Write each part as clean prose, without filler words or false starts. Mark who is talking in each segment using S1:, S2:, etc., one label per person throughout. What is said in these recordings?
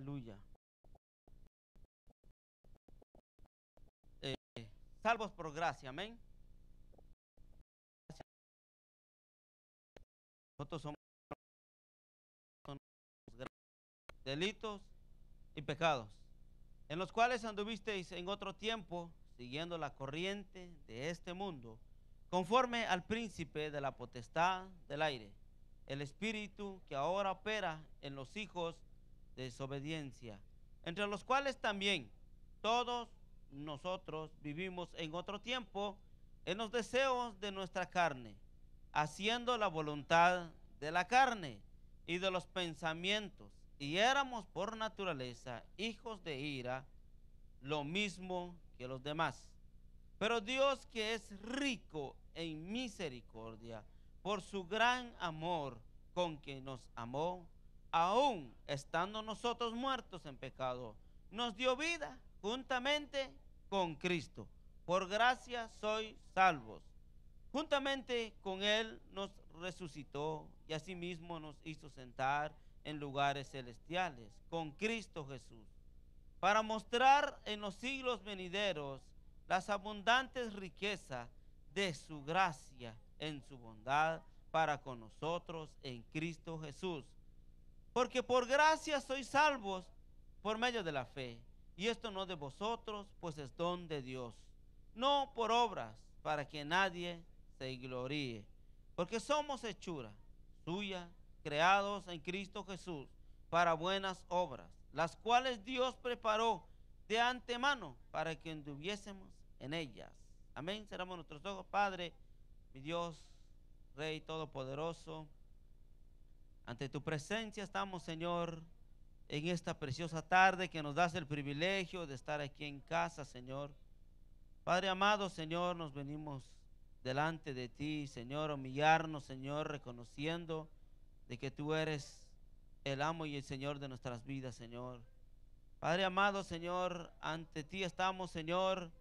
S1: Aleluya. Eh, Salvos por gracia, amén. Nosotros somos delitos y pecados, en los cuales anduvisteis en otro tiempo, siguiendo la corriente de este mundo, conforme al príncipe de la potestad del aire, el espíritu que ahora opera en los hijos de desobediencia, entre los cuales también todos nosotros vivimos en otro tiempo en los deseos de nuestra carne, haciendo la voluntad de la carne y de los pensamientos, y éramos por naturaleza hijos de ira, lo mismo que los demás. Pero Dios, que es rico en misericordia, por su gran amor con que nos amó, aun estando nosotros muertos en pecado, nos dio vida juntamente con Cristo. Por gracia sois salvos. Juntamente con Él nos resucitó y asimismo nos hizo sentar en lugares celestiales con Cristo Jesús, para mostrar en los siglos venideros las abundantes riquezas de su gracia en su bondad para con nosotros en Cristo Jesús. Porque por gracia sois salvos por medio de la fe, y esto no de vosotros, pues es don de Dios, no por obras, para que nadie se gloríe, porque somos hechura suya, creados en Cristo Jesús para buenas obras, las cuales Dios preparó de antemano para que anduviésemos en ellas. Amén. Cerramos nuestros ojos. Padre, mi Dios, Rey Todopoderoso, ante tu presencia estamos, Señor, en esta preciosa tarde que nos das el privilegio de estar aquí en casa, Señor. Padre amado, Señor, nos venimos delante de ti, Señor, humillarnos, Señor, reconociendo de que tú eres el amo y el Señor de nuestras vidas, Señor. Padre amado, Señor, ante ti estamos, Señor,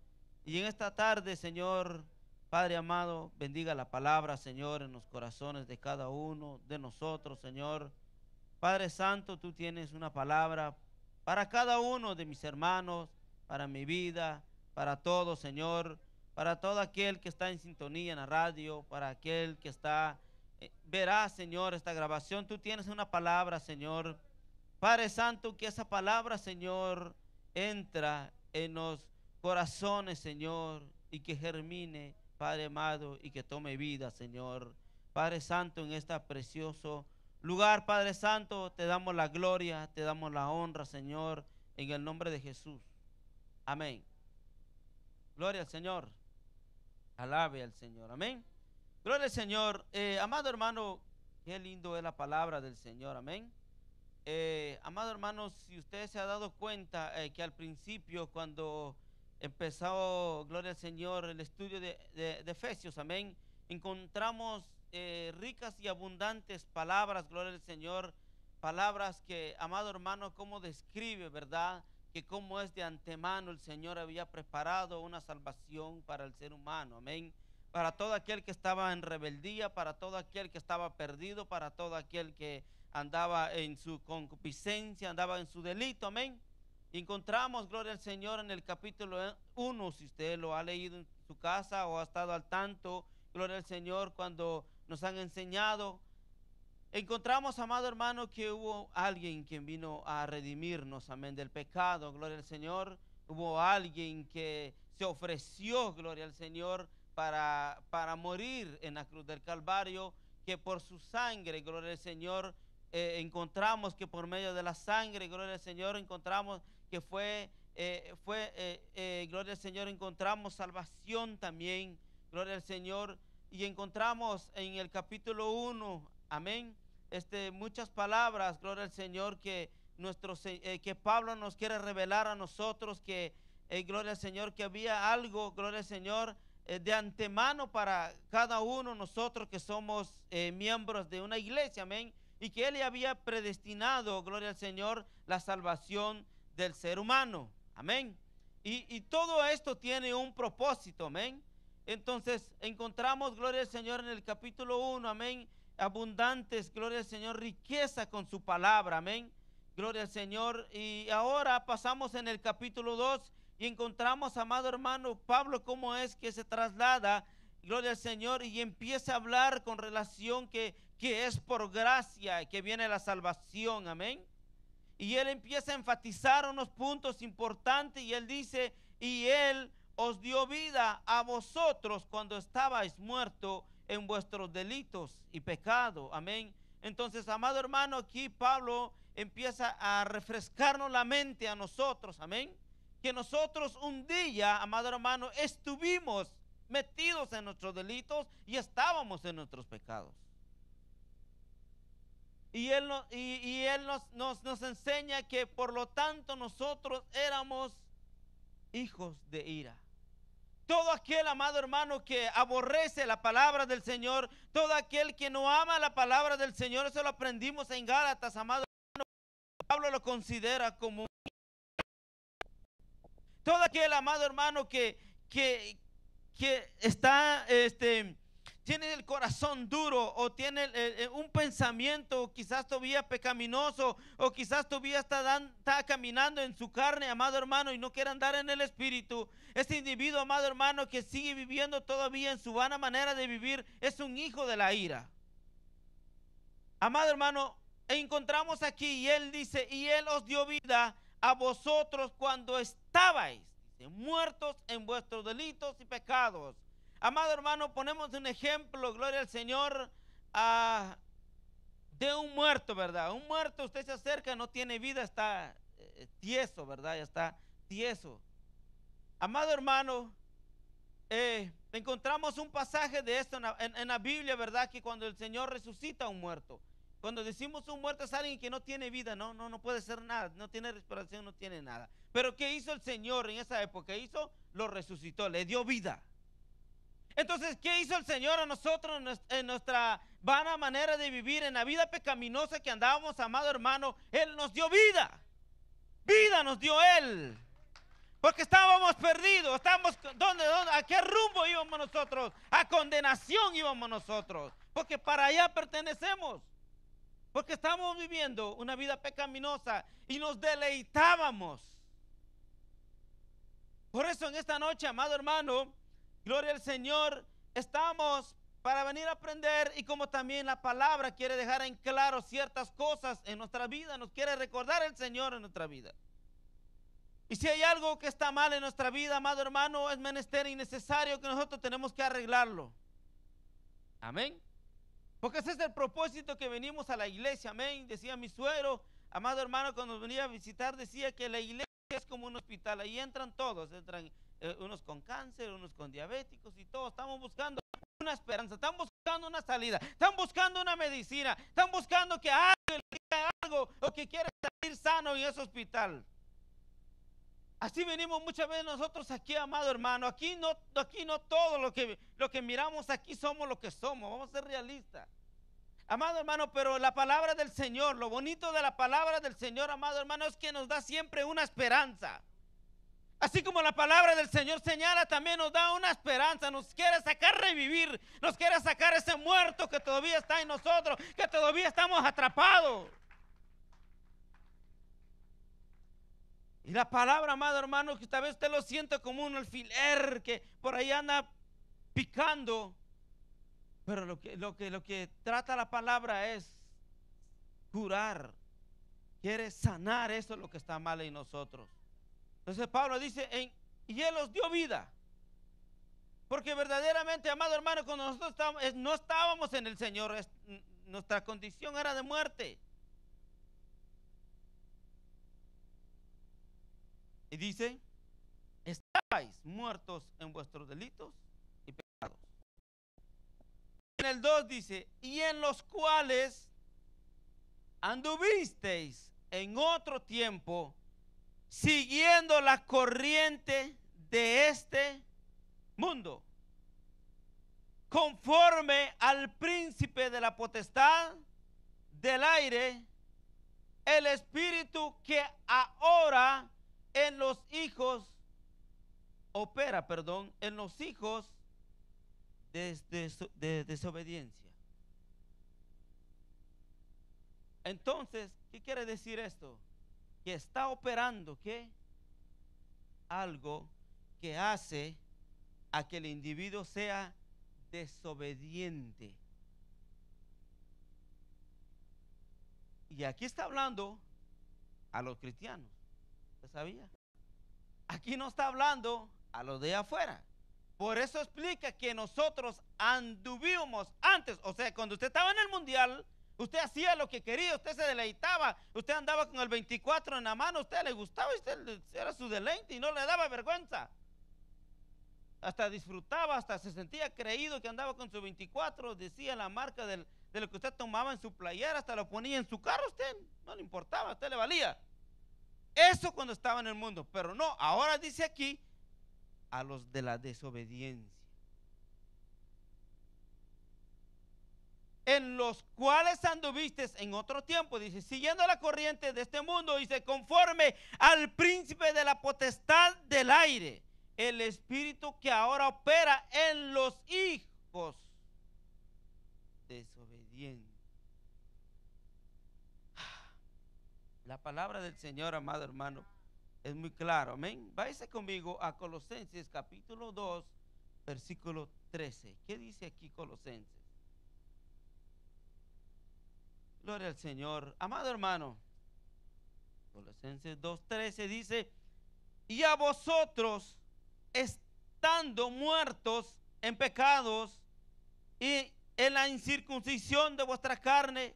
S1: y en esta tarde, Señor, Padre amado, bendiga la palabra, Señor, en los corazones de cada uno de nosotros, Señor. Padre Santo, tú tienes una palabra para cada uno de mis hermanos, para mi vida, para todos, Señor, para todo aquel que está en sintonía en la radio, para aquel que está, verá, Señor, esta grabación. Tú tienes una palabra, Señor. Padre Santo, que esa palabra, Señor, entra en los corazones, Señor, y que germine, Padre amado, y que tome vida, Señor. Padre Santo, en este precioso lugar, Padre Santo, te damos la gloria, te damos la honra, Señor, en el nombre de Jesús. Amén. Gloria al Señor. Alabe al Señor. Amén. Gloria al Señor. Amado hermano, qué lindo es la palabra del Señor. Amén. Amado hermano, si usted se ha dado cuenta que al principio, cuando empezó, gloria al Señor, el estudio de Efesios, amén, encontramos ricas y abundantes palabras, gloria al Señor, palabras que, amado hermano, como describe, ¿verdad? Que como es de antemano el Señor había preparado una salvación para el ser humano, amén. Para todo aquel que estaba en rebeldía, para todo aquel que estaba perdido, para todo aquel que andaba en su concupiscencia, andaba en su delito, amén. Encontramos, gloria al Señor, en el capítulo 1, si usted lo ha leído en su casa o ha estado al tanto, gloria al Señor, cuando nos han enseñado. Encontramos, amado hermano, que hubo alguien quien vino a redimirnos, amén, del pecado, gloria al Señor. Hubo alguien que se ofreció, gloria al Señor, para morir en la cruz del Calvario, que por su sangre, gloria al Señor, encontramos que por medio de la sangre, gloria al Señor, encontramos que gloria al Señor, encontramos salvación también, gloria al Señor, y encontramos en el capítulo 1, amén, muchas palabras, gloria al Señor, que que Pablo nos quiere revelar a nosotros, que gloria al Señor, que había algo, gloria al Señor, de antemano para cada uno de nosotros que somos miembros de una iglesia, amén, y que Él había predestinado, gloria al Señor, la salvación del ser humano, amén. Y todo esto tiene un propósito, amén. Entonces encontramos, gloria al Señor, en el capítulo 1, amén, abundantes, gloria al Señor, riqueza con su palabra, amén, Gloria al Señor. Y ahora pasamos en el capítulo 2 y encontramos, amado hermano, Pablo cómo es que se traslada, gloria al Señor, y empieza a hablar con relación que es por gracia que viene la salvación. Amén. Y él empieza a enfatizar unos puntos importantes y él dice, y él os dio vida a vosotros cuando estabais muertos en vuestros delitos y pecados. Amén. Entonces, amado hermano, aquí Pablo empieza a refrescarnos la mente a nosotros. Amén. Que nosotros un día, amado hermano, estuvimos metidos en nuestros delitos y estábamos en nuestros pecados. Y él nos enseña que por lo tanto nosotros éramos hijos de ira. Todo aquel, amado hermano, que aborrece la palabra del Señor, todo aquel que no ama la palabra del Señor, eso lo aprendimos en Gálatas, amado hermano, Pablo lo considera como todo aquel, amado hermano, que está, tiene el corazón duro o tiene un pensamiento quizás todavía pecaminoso o quizás todavía está caminando en su carne, amado hermano, y no quiere andar en el espíritu. Este individuo, amado hermano, que sigue viviendo todavía en su vana manera de vivir, es un hijo de la ira. Amado hermano, encontramos aquí y él dice, y él os dio vida a vosotros cuando estabais muertos en vuestros delitos y pecados. Amado hermano, ponemos un ejemplo, gloria al Señor, de un muerto, ¿verdad? Un muerto, usted se acerca, no tiene vida, está tieso, ¿verdad? Ya está tieso. Amado hermano, encontramos un pasaje de esto en la Biblia, ¿verdad? Que cuando el Señor resucita a un muerto, cuando decimos un muerto es alguien que no tiene vida, no puede ser nada, no tiene respiración, no tiene nada. Pero ¿qué hizo el Señor en esa época? ¿Qué hizo? Lo resucitó, le dio vida. Entonces, ¿qué hizo el Señor a nosotros en nuestra vana manera de vivir, en la vida pecaminosa que andábamos, amado hermano? Él nos dio vida. Vida nos dio Él. Porque estábamos perdidos, ¿dónde? ¿A qué rumbo íbamos nosotros? A condenación íbamos nosotros. Porque para allá pertenecemos. Porque estamos viviendo una vida pecaminosa y nos deleitábamos. Por eso en esta noche, amado hermano, gloria al Señor, estamos para venir a aprender y como también la palabra quiere dejar en claro ciertas cosas en nuestra vida, nos quiere recordar el Señor en nuestra vida. Y si hay algo que está mal en nuestra vida, amado hermano, es menester y necesario que nosotros tenemos que arreglarlo. Amén. Porque ese es el propósito que venimos a la iglesia, amén. Decía mi suegro, amado hermano, cuando nos venía a visitar, decía que la iglesia es como un hospital, ahí entran todos, entran unos con cáncer, unos con diabéticos y todos. Estamos buscando una esperanza, están buscando una salida, están buscando una medicina, están buscando que alguien diga algo o que quiera salir sano en ese hospital. Así venimos muchas veces nosotros aquí, amado hermano. Aquí no todo lo que miramos aquí somos lo que somos. Vamos a ser realistas. Amado hermano, pero la palabra del Señor, lo bonito de la palabra del Señor, amado hermano, es que nos da siempre una esperanza. Así como la palabra del Señor señala, también nos da una esperanza, nos quiere sacar revivir, nos quiere sacar ese muerto que todavía está en nosotros, que todavía estamos atrapados. Y la palabra, amado hermano, que tal vez usted lo siente como un alfiler que por ahí anda picando. Pero lo que trata la palabra es curar. Quiere sanar eso lo que está mal en nosotros. Entonces Pablo dice, y Él os dio vida. Porque verdaderamente, amado hermano, cuando nosotros no estábamos en el Señor, nuestra condición era de muerte. Y dice, estáis muertos en vuestros delitos y pecados. En el 2 dice, y en los cuales anduvisteis en otro tiempo, siguiendo la corriente de este mundo, conforme al príncipe de la potestad del aire, el espíritu que ahora en los hijos en los hijos de desobediencia. Entonces, ¿qué quiere decir esto? Que está operando, ¿qué? Algo que hace a que el individuo sea desobediente. Y aquí está hablando a los cristianos. ¿Usted sabía? Aquí no está hablando a los de afuera. Por eso explica que nosotros anduvimos antes. O sea, cuando usted estaba en el mundial, usted hacía lo que quería, usted se deleitaba, usted andaba con el 24 en la mano, a usted le gustaba, usted era su deleite y no le daba vergüenza. Hasta disfrutaba, hasta se sentía creído que andaba con su 24, decía la marca de lo que usted tomaba en su playera, hasta lo ponía en su carro, a usted no le importaba, a usted le valía. Eso cuando estaba en el mundo, pero no, ahora dice aquí a los de la desobediencia, en los cuales anduviste en otro tiempo, dice, siguiendo la corriente de este mundo, dice, conforme al príncipe de la potestad del aire, el espíritu que ahora opera en los hijos desobedientes. La palabra del Señor, amado hermano, es muy claro, amén. Váyase conmigo a Colosenses capítulo 2, versículo 13. ¿Qué dice aquí Colosenses? Gloria al Señor. Amado hermano, Colosenses 2:13 dice, y a vosotros, estando muertos en pecados y en la incircuncisión de vuestra carne,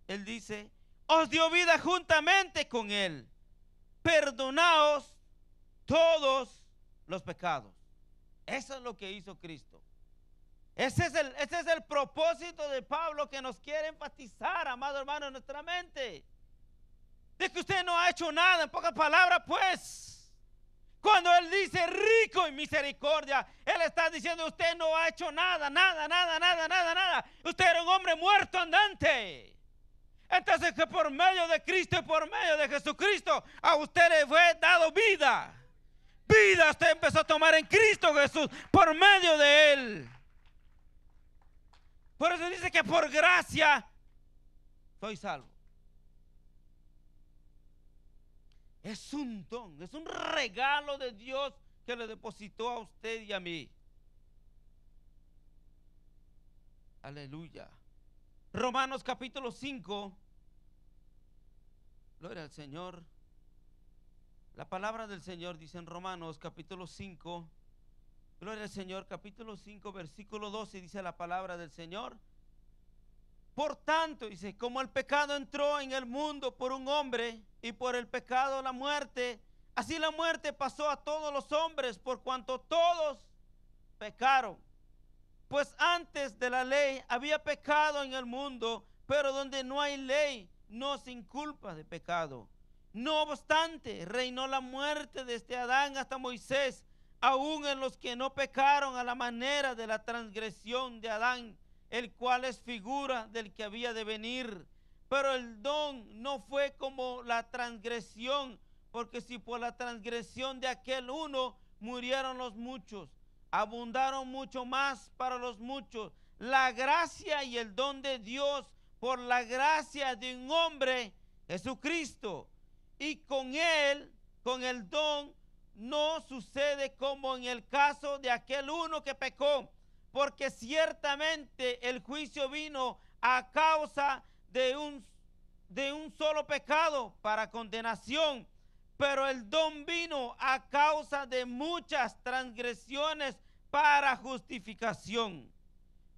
S1: él dice, os dio vida juntamente con él, perdonaos todos los pecados. Eso es lo que hizo Cristo. Ese es el propósito de Pablo que nos quiere enfatizar, amado hermano, en nuestra mente. De que usted no ha hecho nada, en pocas palabras, pues. Cuando él dice rico en misericordia, él está diciendo usted no ha hecho nada, nada. Usted era un hombre muerto andante. Entonces que por medio de Cristo y por medio de Jesucristo a usted le fue dado vida. Vida usted empezó a tomar en Cristo Jesús por medio de él. Por eso dice que por gracia soy salvo. Es un don, es un regalo de Dios que le depositó a usted y a mí. Aleluya. Romanos capítulo 5. Gloria al Señor. La palabra del Señor dice en Romanos capítulo 5. Gloria al Señor, capítulo 5, versículo 12, dice la palabra del Señor. Por tanto, dice, como el pecado entró en el mundo por un hombre y por el pecado la muerte, así la muerte pasó a todos los hombres por cuanto todos pecaron. Pues antes de la ley había pecado en el mundo, pero donde no hay ley no se inculpa de pecado. No obstante, reinó la muerte desde Adán hasta Moisés, aún en los que no pecaron a la manera de la transgresión de Adán, el cual es figura del que había de venir. Pero el don no fue como la transgresión, porque si por la transgresión de aquel uno murieron los muchos, abundaron mucho más para los muchos la gracia y el don de Dios por la gracia de un hombre, Jesucristo. Y con él, con el don, no sucede como en el caso de aquel uno que pecó, porque ciertamente el juicio vino a causa de un solo pecado para condenación, pero el don vino a causa de muchas transgresiones para justificación.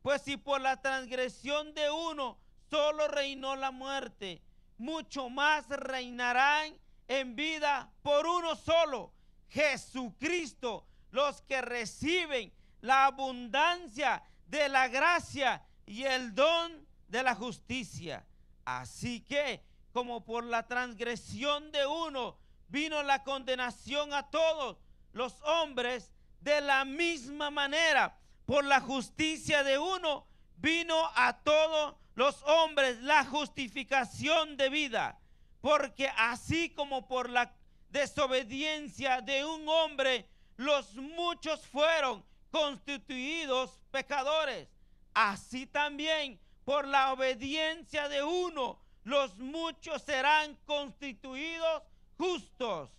S1: Pues si por la transgresión de uno solo reinó la muerte, mucho más reinarán en vida por uno solo, Jesucristo, los que reciben la abundancia de la gracia y el don de la justicia. Así que, como por la transgresión de uno vino la condenación a todos los hombres, de la misma manera, por la justicia de uno vino a todos los hombres la justificación de vida. Porque así como por la desobediencia de un hombre los muchos fueron constituidos pecadores, así también por la obediencia de uno los muchos serán constituidos justos.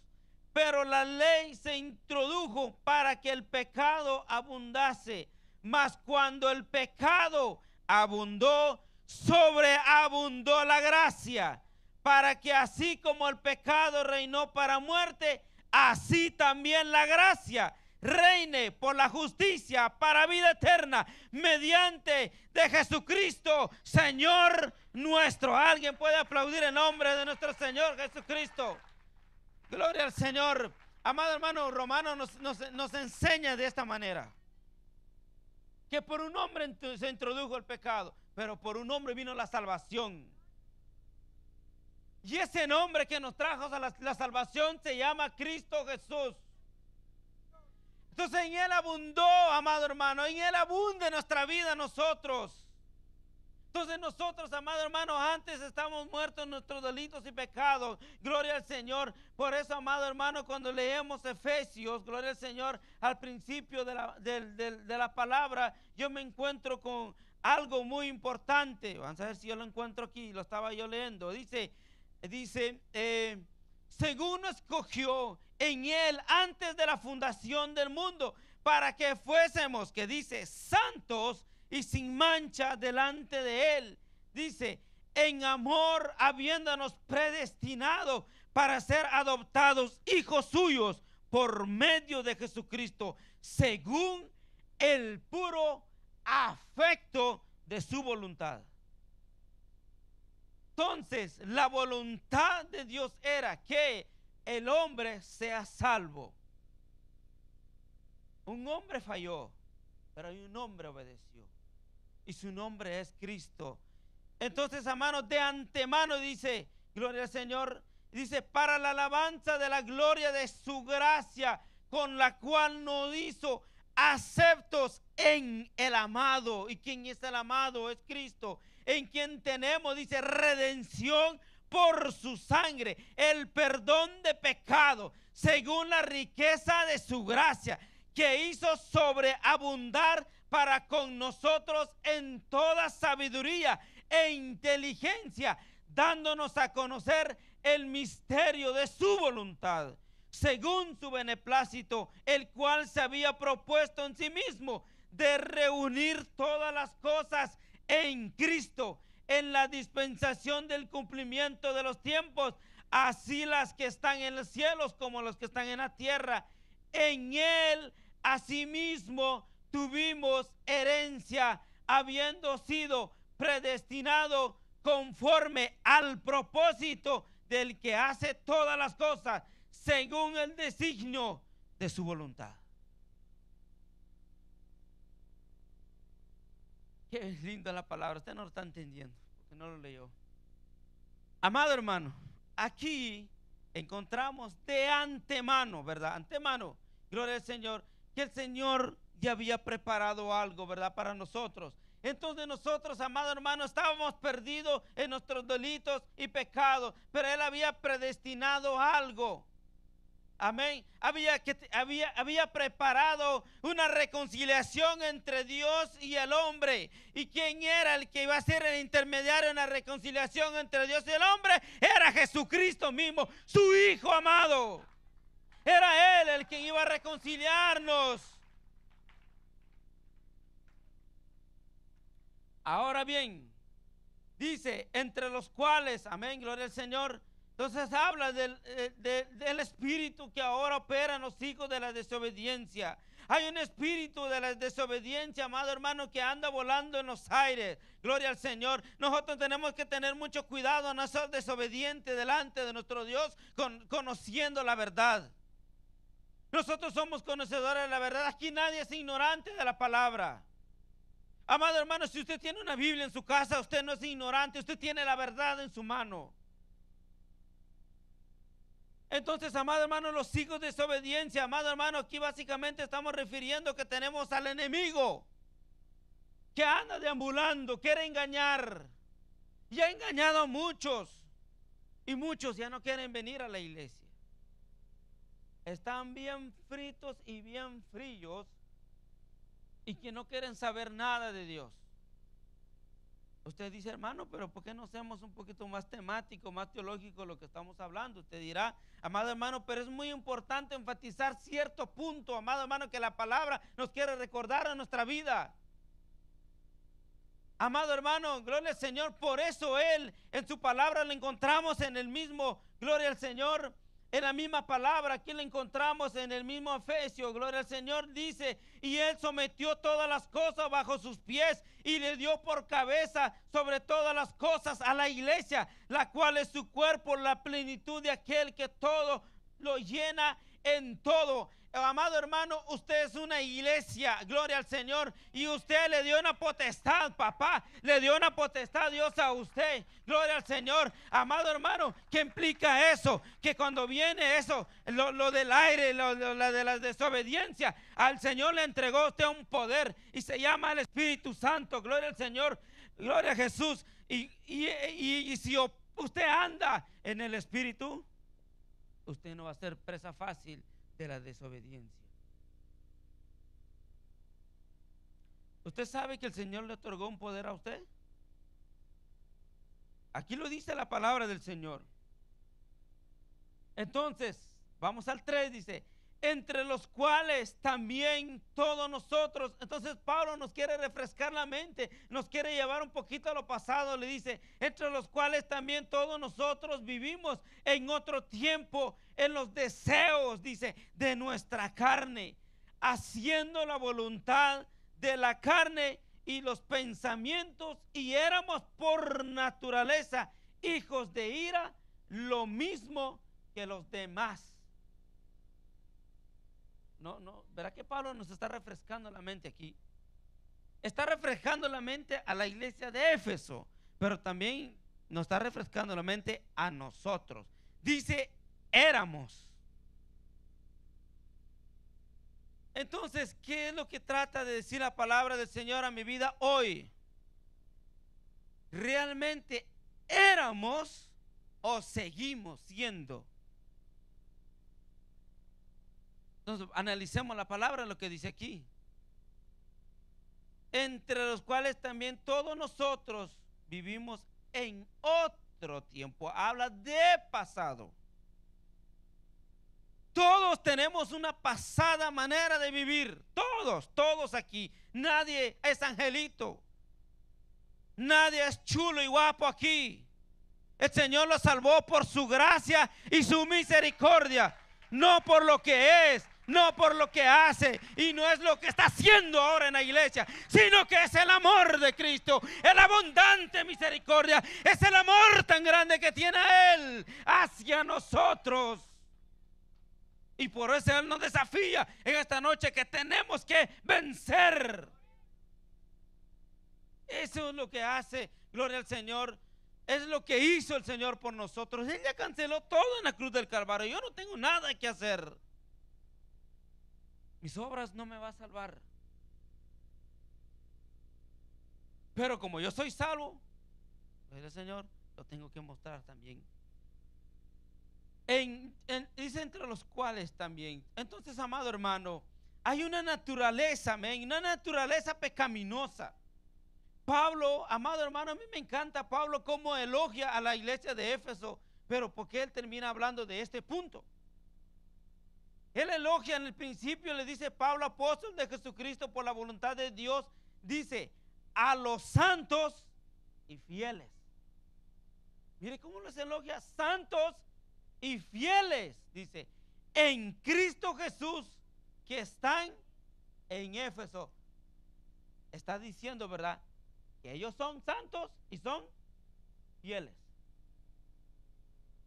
S1: Pero la ley se introdujo para que el pecado abundase. Mas cuando el pecado abundó, sobreabundó la gracia, para que así como el pecado reinó para muerte, así también la gracia reine por la justicia para vida eterna, mediante de Jesucristo, Señor nuestro. Alguien puede aplaudir en nombre de nuestro Señor Jesucristo. Gloria al Señor. Amado hermano, Romano nos enseña de esta manera, que por un hombre se introdujo el pecado, pero por un hombre vino la salvación. Y ese nombre que nos trajo a la salvación se llama Cristo Jesús. Entonces en Él abundó, amado hermano, en Él abunda nuestra vida nosotros. Entonces nosotros, amado hermano, antes estamos muertos en nuestros delitos y pecados. Gloria al Señor. Por eso, amado hermano, cuando leemos Efesios, gloria al Señor, al principio de la palabra, yo me encuentro con algo muy importante. Vamos a ver si yo lo encuentro aquí, lo estaba yo leyendo. Dice, según nos escogió en Él antes de la fundación del mundo, para que fuésemos, que dice, santos y sin mancha delante de Él. Dice, en amor habiéndonos predestinado para ser adoptados hijos suyos por medio de Jesucristo, según el puro afecto de su voluntad. Entonces, la voluntad de Dios era que el hombre sea salvo. Un hombre falló, pero un hombre obedeció. Y su nombre es Cristo. Entonces, hermanos, de antemano dice, gloria al Señor, dice, para la alabanza de la gloria de su gracia, con la cual nos hizo aceptos en el amado. ¿Y quién es el amado? Es Cristo, en quien tenemos, dice, redención por su sangre, el perdón de pecado, según la riqueza de su gracia, que hizo sobreabundar para con nosotros en toda sabiduría e inteligencia, dándonos a conocer el misterio de su voluntad, según su beneplácito, el cual se había propuesto en sí mismo de reunir todas las cosas en Cristo, en la dispensación del cumplimiento de los tiempos, así las que están en los cielos como los que están en la tierra. En Él, asimismo, tuvimos herencia, habiendo sido predestinado conforme al propósito del que hace todas las cosas según el designio de su voluntad. Qué linda la palabra. Usted no lo está entendiendo porque no lo leyó. Amado hermano, aquí encontramos de antemano, ¿verdad? Antemano, gloria al Señor, que el Señor ya había preparado algo, ¿verdad? Para nosotros. Entonces nosotros, amado hermano, estábamos perdidos en nuestros delitos y pecados, pero Él había predestinado algo. Amén. Había preparado una reconciliación entre Dios y el hombre. ¿Y quién era el que iba a ser el intermediario en la reconciliación entre Dios y el hombre? Era Jesucristo mismo, su Hijo amado. Era Él el que iba a reconciliarnos. Ahora bien, dice, entre los cuales, amén, gloria al Señor. Entonces habla del espíritu que ahora opera en los hijos de la desobediencia. Hay un espíritu de la desobediencia, amado hermano, que anda volando en los aires. Gloria al Señor. Nosotros tenemos que tener mucho cuidado a no ser desobedientes delante de nuestro Dios, conociendo la verdad. Nosotros somos conocedores de la verdad. Aquí nadie es ignorante de la palabra. Amado hermano, si usted tiene una Biblia en su casa, usted no es ignorante, usted tiene la verdad en su mano. Entonces, amado hermano, los hijos de desobediencia, amado hermano, aquí básicamente estamos refiriendo que tenemos al enemigo que anda deambulando, quiere engañar y ha engañado a muchos y muchos ya no quieren venir a la iglesia. Están bien fritos y bien fríos y que no quieren saber nada de Dios. Usted dice, hermano, pero ¿por qué no seamos un poquito más temático, más teológico lo que estamos hablando? Usted dirá, amado hermano, pero es muy importante enfatizar cierto punto, amado hermano, que la palabra nos quiere recordar a nuestra vida. Amado hermano, gloria al Señor, por eso Él en su palabra lo encontramos en el mismo, gloria al Señor, en la misma palabra. Aquí la encontramos en el mismo Efesios, gloria al Señor, dice, y Él sometió todas las cosas bajo sus pies y le dio por cabeza sobre todas las cosas a la iglesia, la cual es su cuerpo, la plenitud de aquel que todo lo llena en todo. Amado hermano, usted es una iglesia, gloria al Señor, y usted le dio una potestad, papá, le dio una potestad Dios a usted, gloria al Señor. Amado hermano, ¿qué implica eso? Que cuando viene eso, lo del aire, lo de la desobediencia, al Señor le entregó a usted un poder y se llama el Espíritu Santo, gloria al Señor, gloria a Jesús. Y si usted anda en el Espíritu, usted no va a ser presa fácil de la desobediencia. ¿Usted sabe que el Señor le otorgó un poder a usted? Aquí lo dice la palabra del Señor. Entonces, vamos al 3, dice, entre los cuales también todos nosotros. Entonces Pablo nos quiere refrescar la mente, nos quiere llevar un poquito a lo pasado. Le dice, entre los cuales también todos nosotros vivimos en otro tiempo en los deseos, dice, de nuestra carne, haciendo la voluntad de la carne y los pensamientos, y éramos por naturaleza hijos de ira, lo mismo que los demás. No, ¿verá que Pablo nos está refrescando la mente aquí? Está refrescando la mente a la iglesia de Éfeso, pero también nos está refrescando la mente a nosotros. Dice, éramos. Entonces, ¿qué es lo que trata de decir la palabra del Señor a mi vida hoy? ¿Realmente éramos o seguimos siendo? Entonces, analicemos la palabra, lo que dice aquí. Entre los cuales también todos nosotros vivimos en otro tiempo. Habla de pasado. Todos tenemos una pasada manera de vivir. Todos aquí. Nadie es angelito. Nadie es chulo y guapo aquí. El Señor lo salvó por su gracia y su misericordia. No por lo que es, no por lo que hace, y no es lo que está haciendo ahora en la iglesia, sino que es el amor de Cristo, el abundante misericordia, es el amor tan grande que tiene Él hacia nosotros. Y por eso Él nos desafía en esta noche que tenemos que vencer. Eso es lo que hace, gloria al Señor. Es lo que hizo el Señor por nosotros. Él ya canceló todo en la cruz del Calvario. Yo no tengo nada que hacer. Mis obras no me van a salvar. Pero como yo soy salvo, gloria al Señor, lo tengo que mostrar también. Dice entre los cuales también. Entonces, amado hermano, hay una naturaleza, una naturaleza pecaminosa. Pablo, amado hermano, a mí me encanta Pablo cómo elogia a la iglesia de Éfeso, pero porque él termina hablando de este punto. Él elogia en el principio, le dice Pablo, apóstol de Jesucristo por la voluntad de Dios, dice a los santos y fieles. Mire cómo los elogia, santos y fieles, dice, en Cristo Jesús, que están en Éfeso. Está diciendo, ¿verdad?, que ellos son santos y son fieles.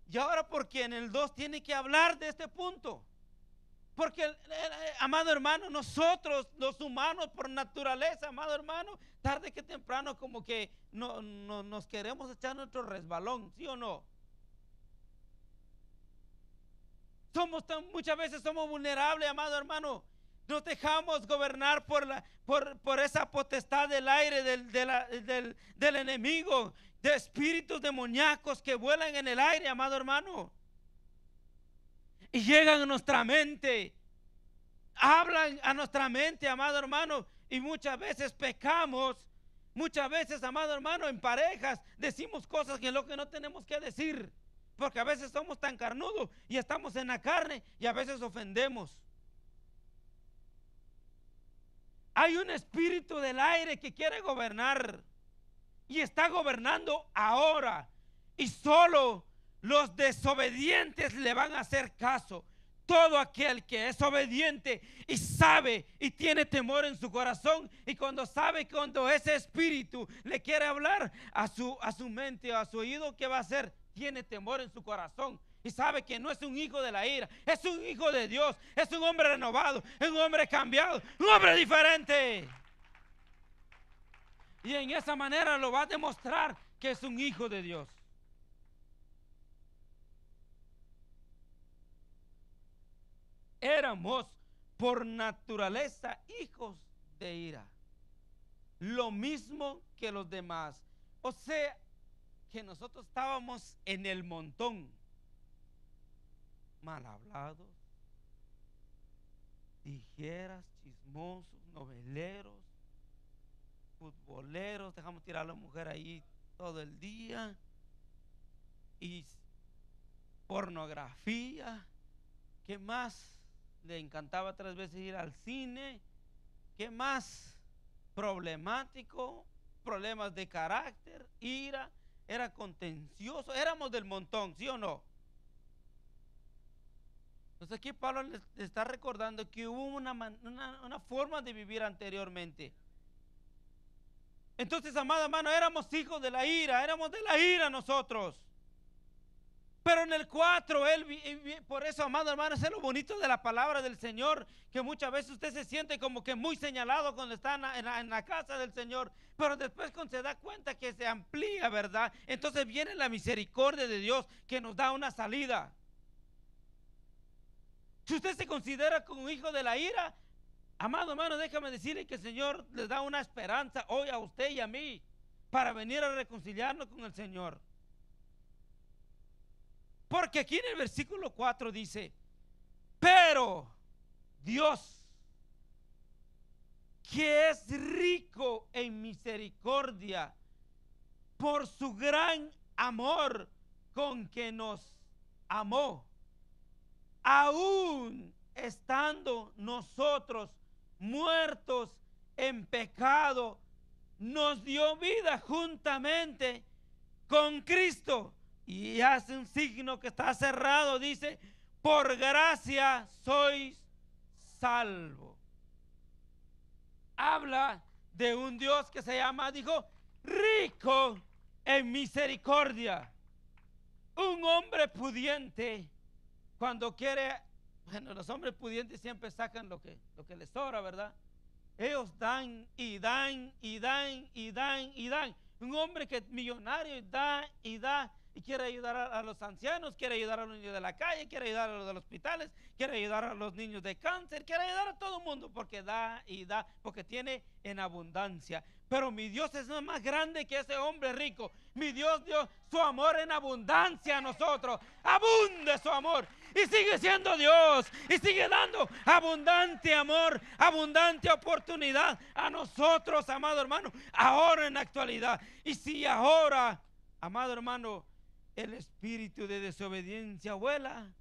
S1: Y ahora, porque en el 2 tiene que hablar de este punto. Porque, amado hermano, nosotros los humanos por naturaleza, amado hermano, tarde que temprano como que nos queremos echar nuestro resbalón, ¿sí o no? Muchas veces somos vulnerables, amado hermano. Nos dejamos gobernar por esa potestad del aire, del enemigo, de espíritus demoníacos que vuelan en el aire, amado hermano. Y llegan a nuestra mente, hablan a nuestra mente, amado hermano, y muchas veces pecamos Muchas veces, amado hermano, en parejas decimos cosas que es lo que no tenemos que decir. Porque a veces somos tan carnudos y estamos en la carne y a veces ofendemos. Hay un espíritu del aire que quiere gobernar y está gobernando ahora. Y solo los desobedientes le van a hacer caso. Todo aquel que es obediente y sabe y tiene temor en su corazón, y cuando sabe, cuando ese espíritu le quiere hablar a su mente o a su oído, ¿qué va a hacer? Tiene temor en su corazón y sabe que no es un hijo de la ira, es un hijo de Dios, es un hombre renovado, es un hombre cambiado, un hombre diferente. Y en esa manera lo va a demostrar que es un hijo de Dios. Éramos por naturaleza hijos de ira, lo mismo que los demás. O sea, que nosotros estábamos en el montón, mal hablados, tijeras, chismosos, noveleros, futboleros, dejamos tirar a la mujer ahí todo el día, y pornografía. ¿Qué más? Le encantaba 3 veces ir al cine. ¿Qué más? Problemático, problemas de carácter, ira, era contencioso, éramos del montón, ¿sí o no? Entonces aquí Pablo le está recordando que hubo una forma de vivir anteriormente. Entonces, amado hermano, éramos hijos de la ira, éramos de la ira nosotros. Pero en el 4, por eso, amado hermano, es lo bonito de la palabra del Señor, que muchas veces usted se siente como que muy señalado cuando está en la casa del Señor, pero después cuando se da cuenta que se amplía, ¿verdad? Entonces viene la misericordia de Dios que nos da una salida. Si usted se considera como hijo de la ira, amado hermano, déjame decirle que el Señor les da una esperanza hoy a usted y a mí para venir a reconciliarnos con el Señor. Porque aquí en el versículo 4 dice, pero Dios, que es rico en misericordia, por su gran amor con que nos amó, aún estando nosotros muertos en pecado, nos dio vida juntamente con Cristo. Y hace un signo que está cerrado, dice, por gracia sois salvos. Habla de un Dios que se llama, dijo, rico en misericordia. Un hombre pudiente, cuando quiere, bueno, los hombres pudientes siempre sacan lo que les sobra, ¿verdad? Ellos dan y dan y dan y dan y dan. Un hombre que es millonario da y da. Y quiere ayudar a los ancianos, quiere ayudar a los niños de la calle, quiere ayudar a los de los hospitales, quiere ayudar a los niños de cáncer, quiere ayudar a todo el mundo porque da y da, porque tiene en abundancia. Pero mi Dios es más grande que ese hombre rico. Mi Dios dio su amor en abundancia a nosotros. Abunde su amor. Y sigue siendo Dios. Y sigue dando abundante amor, abundante oportunidad a nosotros, amado hermano, ahora en la actualidad. Y si ahora, amado hermano, el espíritu de desobediencia vuela,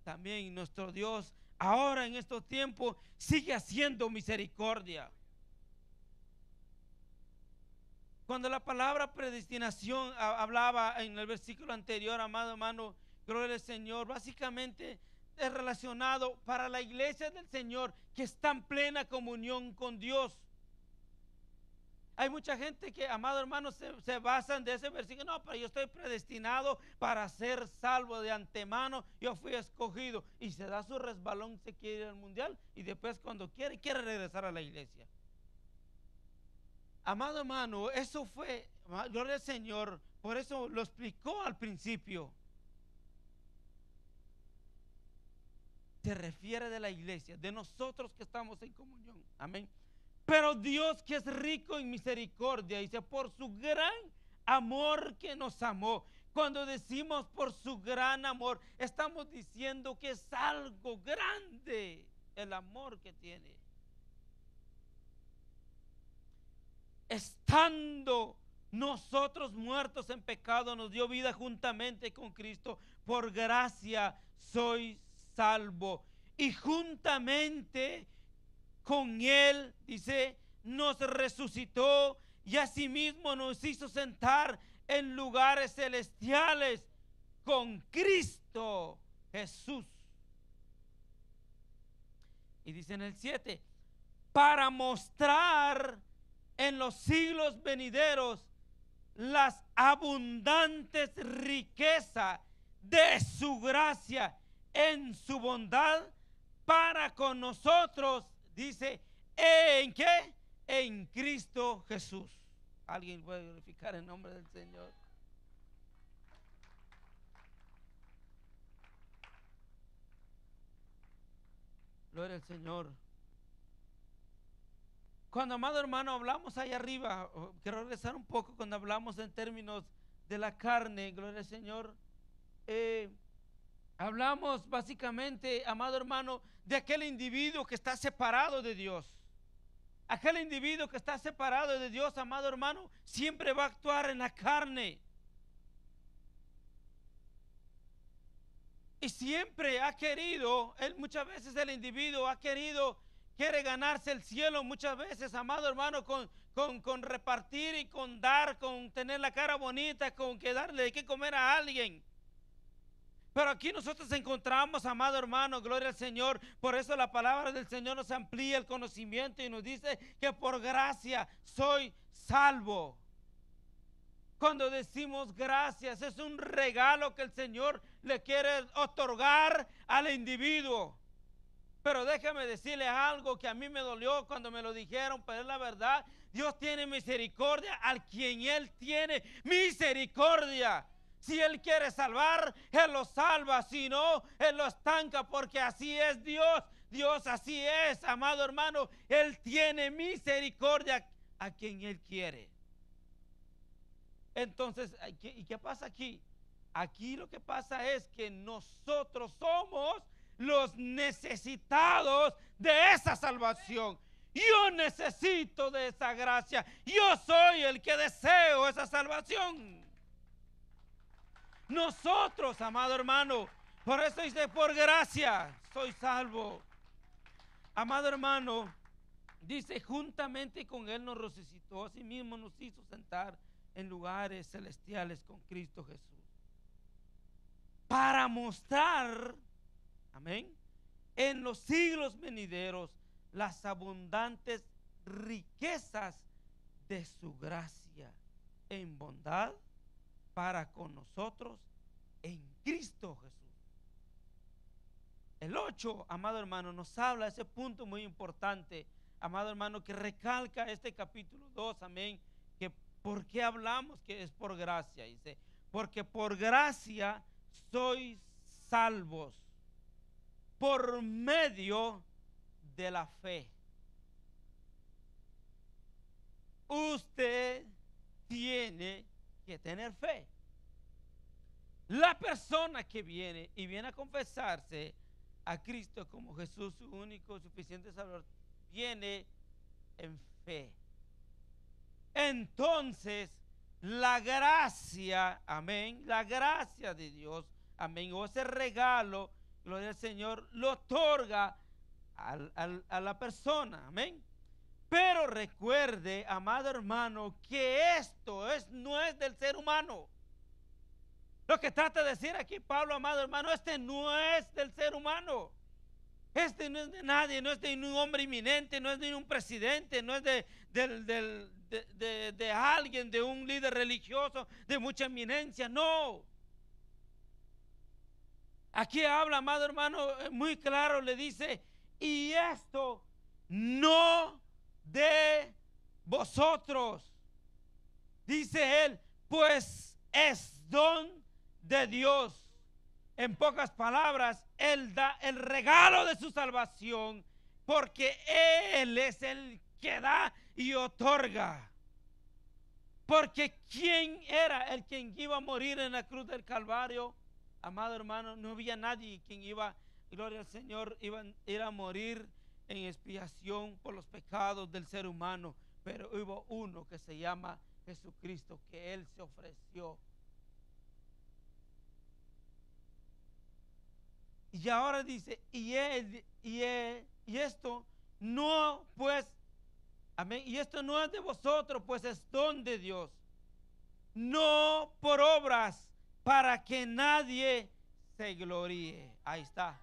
S1: también nuestro Dios ahora en estos tiempos sigue haciendo misericordia. Cuando la palabra predestinación hablaba en el versículo anterior, amado hermano, gloria al Señor, básicamente es relacionado para la iglesia del Señor que está en plena comunión con Dios. Hay mucha gente que, amado hermano, se basan de ese versículo. No, pero yo estoy predestinado para ser salvo de antemano. Yo fui escogido. Y se da su resbalón, se quiere ir al mundial. Y después cuando quiere regresar a la iglesia. Amado hermano, eso fue, gloria al Señor. Por eso lo explicó al principio. Se refiere de la iglesia, de nosotros que estamos en comunión. Amén. Pero Dios, que es rico en misericordia, dice, por su gran amor que nos amó. Cuando decimos por su gran amor, estamos diciendo que es algo grande el amor que tiene. estando nosotros muertos en pecado, nos dio vida juntamente con Cristo. Por gracia soy salvo. Y juntamente con Él, dice, nos resucitó y asimismo nos hizo sentar en lugares celestiales con Cristo Jesús. Y dice en el 7, para mostrar en los siglos venideros las abundantes riquezas de su gracia en su bondad para con nosotros, dice, ¿en qué? En Cristo Jesús. ¿Alguien puede glorificar el nombre del Señor? Gloria al Señor. Cuando, amado hermano, hablamos allá arriba, quiero regresar un poco cuando hablamos en términos de la carne, gloria al Señor. Hablamos básicamente, amado hermano, de aquel individuo que está separado de Dios. Aquel individuo que está separado de Dios, amado hermano, siempre va a actuar en la carne. Y siempre ha querido, muchas veces el individuo quiere ganarse el cielo muchas veces, amado hermano, con repartir y con dar, con tener la cara bonita, con que darle de qué comer a alguien. Pero aquí nosotros encontramos, amado hermano, gloria al Señor. Por eso la palabra del Señor nos amplía el conocimiento y nos dice que por gracia soy salvo. Cuando decimos gracias, es un regalo que el Señor le quiere otorgar al individuo. Pero déjame decirle algo que a mí me dolió cuando me lo dijeron, pero es la verdad. Dios tiene misericordia al quien Él tiene misericordia. Si Él quiere salvar, Él lo salva. Si no, Él lo estanca, porque así es Dios. Dios así es, amado hermano. Él tiene misericordia a quien Él quiere. Entonces, ¿y qué pasa aquí? Aquí lo que pasa es que nosotros somos los necesitados de esa salvación. Yo necesito de esa gracia. Yo soy el que deseo esa salvación. Nosotros, amado hermano, por eso dice, por gracia soy salvo. Amado hermano, dice, juntamente con Él nos resucitó, así mismo nos hizo sentar en lugares celestiales con Cristo Jesús, para mostrar, amén, en los siglos venideros las abundantes riquezas de su gracia en bondad para con nosotros en Cristo Jesús. El 8, amado hermano, nos habla de ese punto muy importante, amado hermano, que recalca este capítulo 2, amén, que por qué hablamos que es por gracia. Dice, porque por gracia sois salvos por medio de la fe. Usted tiene que tener fe. La persona que viene a confesarse a Cristo como Jesús, su único suficiente Salvador, viene en fe. Entonces, la gracia, amén, la gracia de Dios, amén, o ese regalo, gloria al Señor, lo otorga a la persona, amén. Pero recuerde, amado hermano, que esto no es del ser humano. Lo que trata de decir aquí Pablo, amado hermano, este no es del ser humano. Este no es de nadie, no es de un hombre inminente, no es de un presidente, no es de alguien, de un líder religioso de mucha eminencia, no. Aquí habla, amado hermano, muy claro, le dice, y esto no de vosotros, dice él, pues es don de Dios. En pocas palabras, Él da el regalo de su salvación, porque Él es el que da y otorga. Porque ¿quién era el quien iba a morir en la cruz del Calvario? Amado hermano, no había nadie quien iba, gloria al Señor, iba a morir en expiación por los pecados del ser humano. pero hubo uno que se llama Jesucristo, que Él se ofreció. Y ahora dice, y esto no, pues, amén, y esto no es de vosotros, pues es don de Dios, no por obras, para que nadie se gloríe. Ahí está.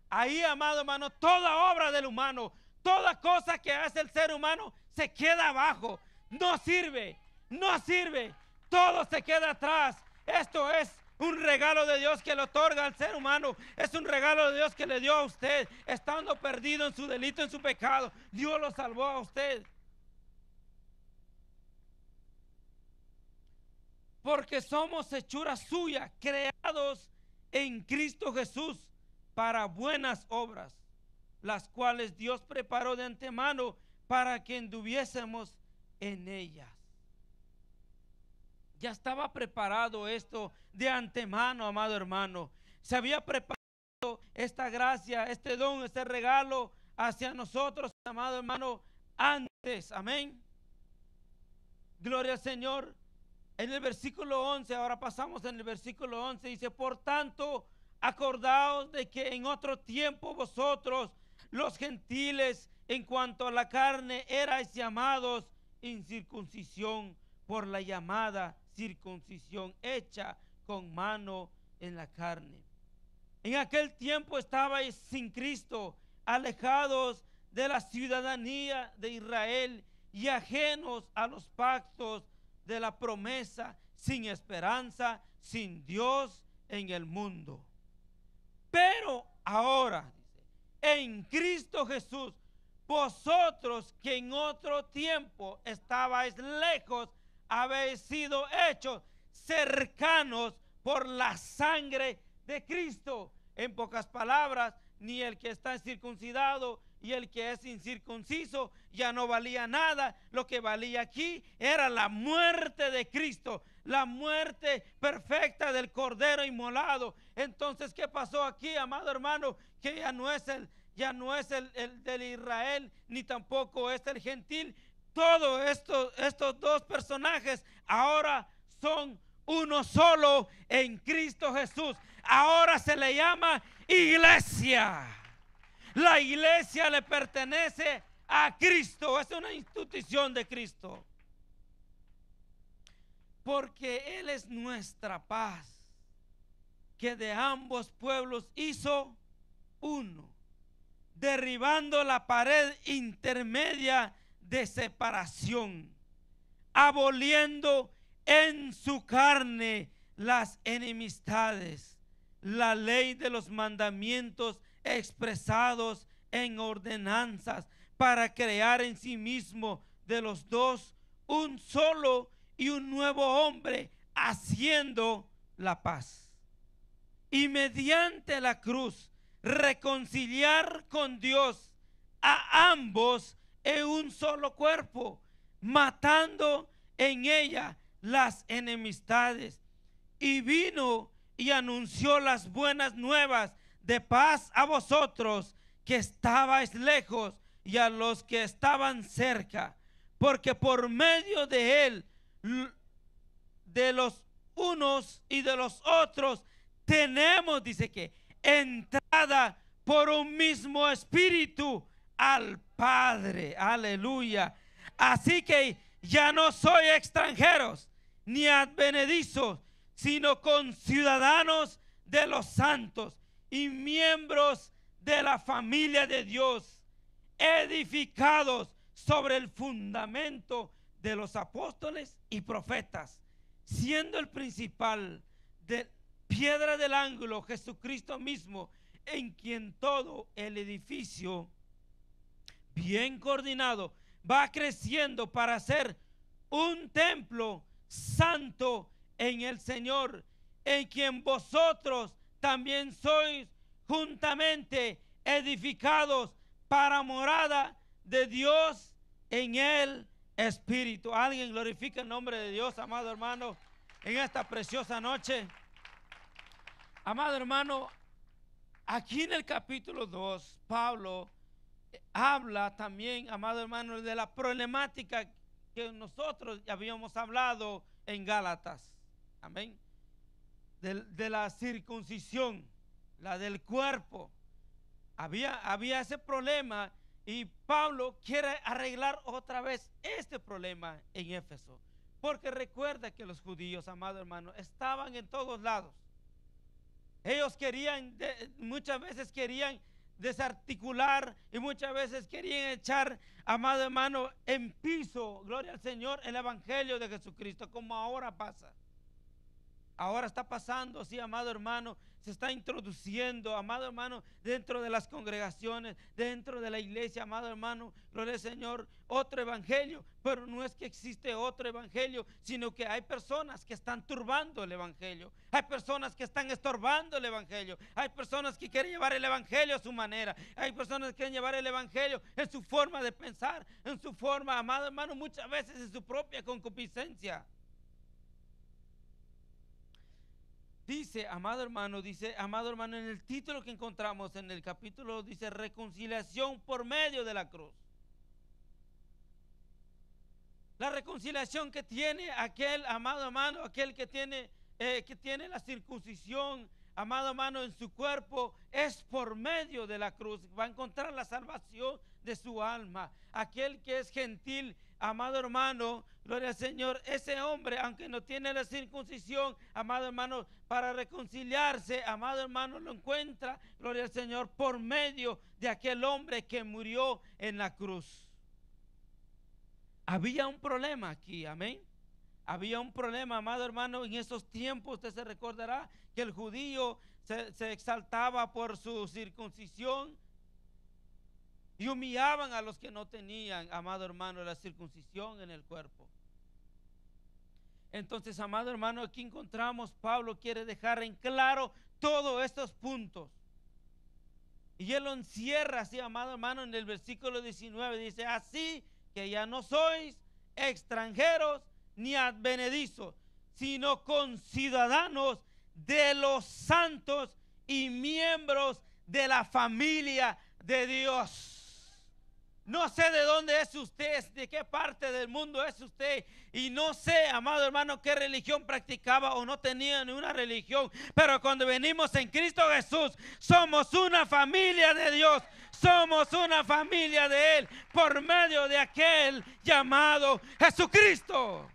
S1: Ahí, amado hermano, toda obra del humano, toda cosa que hace el ser humano se queda abajo. No sirve, no sirve. Todo se queda atrás. Esto es un regalo de Dios que le otorga al ser humano. Es un regalo de Dios que le dio a usted. Estando perdido en su delito, en su pecado, Dios lo salvó a usted. Porque somos hechura suya, creados en Cristo Jesús para buenas obras, las cuales Dios preparó de antemano para que anduviésemos en ellas. Ya estaba preparado esto de antemano, amado hermano. Se había preparado esta gracia, este don, este regalo hacia nosotros, amado hermano, antes. Amén. Gloria al Señor. En el versículo 11, ahora pasamos en el versículo 11, dice, por tanto, acordaos de que en otro tiempo vosotros, los gentiles, en cuanto a la carne, erais llamados incircuncisión por la llamada circuncisión hecha con mano en la carne. En aquel tiempo estabais sin Cristo, alejados de la ciudadanía de Israel y ajenos a los pactos de la promesa, sin esperanza, sin Dios en el mundo. Pero ahora, dice, en Cristo Jesús, vosotros que en otro tiempo estabais lejos, habéis sido hechos cercanos por la sangre de Cristo. En pocas palabras, ni el que está circuncidado y el que es incircunciso ya no valía nada. Lo que valía aquí era la muerte de Cristo, la muerte perfecta del Cordero inmolado. Entonces, ¿qué pasó aquí, amado hermano? Que ya no es el del Israel, ni tampoco es el gentil. Todos estos dos personajes ahora son uno solo en Cristo Jesús. Ahora se le llama iglesia. La iglesia le pertenece a Cristo, es una institución de Cristo. Porque Él es nuestra paz, que de ambos pueblos hizo uno, derribando la pared intermedia de separación, aboliendo en su carne las enemistades, la ley de los mandamientos expresados en ordenanzas, para crear en sí mismo de los dos un solo y un nuevo hombre, haciendo la paz. Y mediante la cruz reconciliar con Dios a ambos en un solo cuerpo, matando en ella las enemistades. Y vino y anunció las buenas nuevas de paz a vosotros que estabais lejos y a los que estaban cerca, porque por medio de él, de los unos y de los otros, tenemos, dice que, entrada por un mismo espíritu al Padre. Aleluya. Así que ya no soy extranjeros ni advenedizos, sino conciudadanos de los santos y miembros de la familia de Dios, edificados sobre el fundamento de los apóstoles y profetas, siendo el principal de piedra del ángulo Jesucristo mismo, en quien todo el edificio bien coordinado va creciendo para ser un templo santo en el Señor, en quien vosotros también sois juntamente edificados para morada de Dios en el Espíritu. Alguien glorifica el nombre de Dios, amado hermano, en esta preciosa noche. Amado hermano, aquí en el capítulo 2, Pablo habla también, amado hermano, de la problemática que nosotros ya habíamos hablado en Gálatas. Amén. De la circuncisión, la del cuerpo. Había ese problema y Pablo quiere arreglar otra vez este problema en Éfeso. Porque recuerda que los judíos, amado hermano, estaban en todos lados. Ellos muchas veces querían desarticular y muchas veces querían echar, amado hermano, en piso, gloria al Señor, el evangelio de Jesucristo, como ahora pasa. Ahora está pasando, sí, amado hermano, se está introduciendo, amado hermano, dentro de las congregaciones, dentro de la iglesia, amado hermano, gloria al Señor, otro evangelio. Pero no es que existe otro evangelio, sino que hay personas que están turbando el evangelio. Hay personas que están estorbando el evangelio. Hay personas que quieren llevar el evangelio a su manera. Hay personas que quieren llevar el evangelio en su forma de pensar, en su forma, amado hermano, muchas veces en su propia concupiscencia. Dice, amado hermano, en el título que encontramos en el capítulo, dice reconciliación por medio de la cruz. La reconciliación que tiene aquel, amado hermano, aquel que tiene la circuncisión, amado hermano, en su cuerpo, es por medio de la cruz. Va a encontrar la salvación de su alma. Aquel que es gentil, amado hermano, gloria al Señor, ese hombre, aunque no tiene la circuncisión, amado hermano, para reconciliarse, amado hermano, lo encuentra, gloria al Señor, por medio de aquel hombre que murió en la cruz. Había un problema aquí, amén. Había un problema, amado hermano, en esos tiempos. Usted se recordará que el judío se exaltaba por su circuncisión y humillaban a los que no tenían, amado hermano, la circuncisión en el cuerpo. Entonces, amado hermano, aquí encontramos, Pablo quiere dejar en claro todos estos puntos. Y él lo encierra así, amado hermano, en el versículo 19. Dice, así que ya no sois extranjeros ni advenedizos, sino conciudadanos de los santos y miembros de la familia de Dios. No sé de dónde es usted, de qué parte del mundo es usted, y no sé, amado hermano, qué religión practicaba o no tenía ni una religión, pero cuando venimos en Cristo Jesús, somos una familia de Dios, somos una familia de Él, por medio de aquel llamado Jesucristo.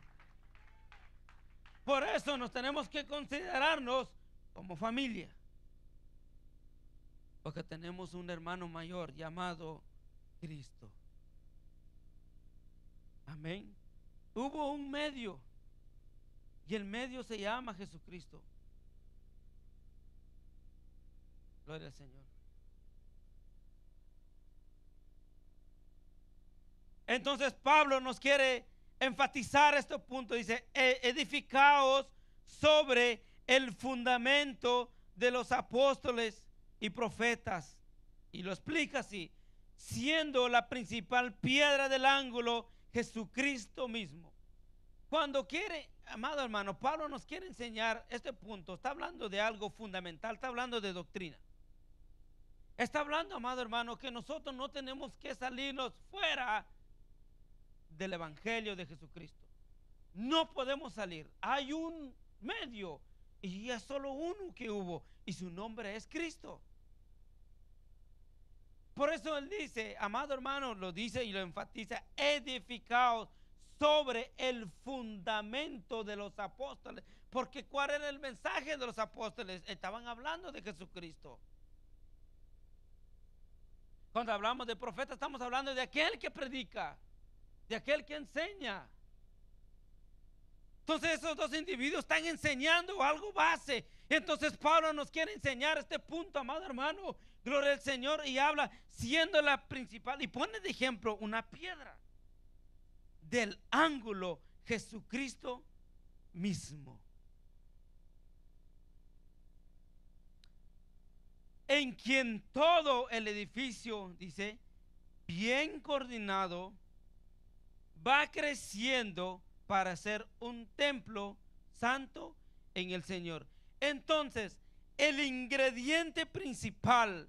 S1: Por eso nos tenemos que considerarnos como familia, porque tenemos un hermano mayor llamado Cristo. Amén. Hubo un medio y el medio se llama Jesucristo. Gloria al Señor. Entonces Pablo nos quiere enfatizar este punto. Dice, edificaos sobre el fundamento de los apóstoles y profetas. Y lo explica así: siendo la principal piedra del ángulo Jesucristo mismo. Cuando quiere, amado hermano, Pablo nos quiere enseñar este punto. Está hablando de algo fundamental, está hablando de doctrina. Está hablando, amado hermano, que nosotros no tenemos que salirnos fuera del evangelio de Jesucristo. No podemos salir. Hay un medio y es solo uno que hubo, y su nombre es Cristo. Por eso él dice, amado hermano, lo dice y lo enfatiza: edificaos sobre el fundamento de los apóstoles. Porque ¿cuál era el mensaje de los apóstoles? Estaban hablando de Jesucristo. Cuando hablamos de profeta, estamos hablando de aquel que predica, de aquel que enseña. Entonces esos dos individuos están enseñando algo base. Entonces Pablo nos quiere enseñar este punto, amado hermano, gloria al Señor, y habla siendo la principal, y pone de ejemplo una piedra del ángulo Jesucristo mismo, en quien todo el edificio, dice, bien coordinado, va creciendo para ser un templo santo en el Señor. Entonces, el ingrediente principal,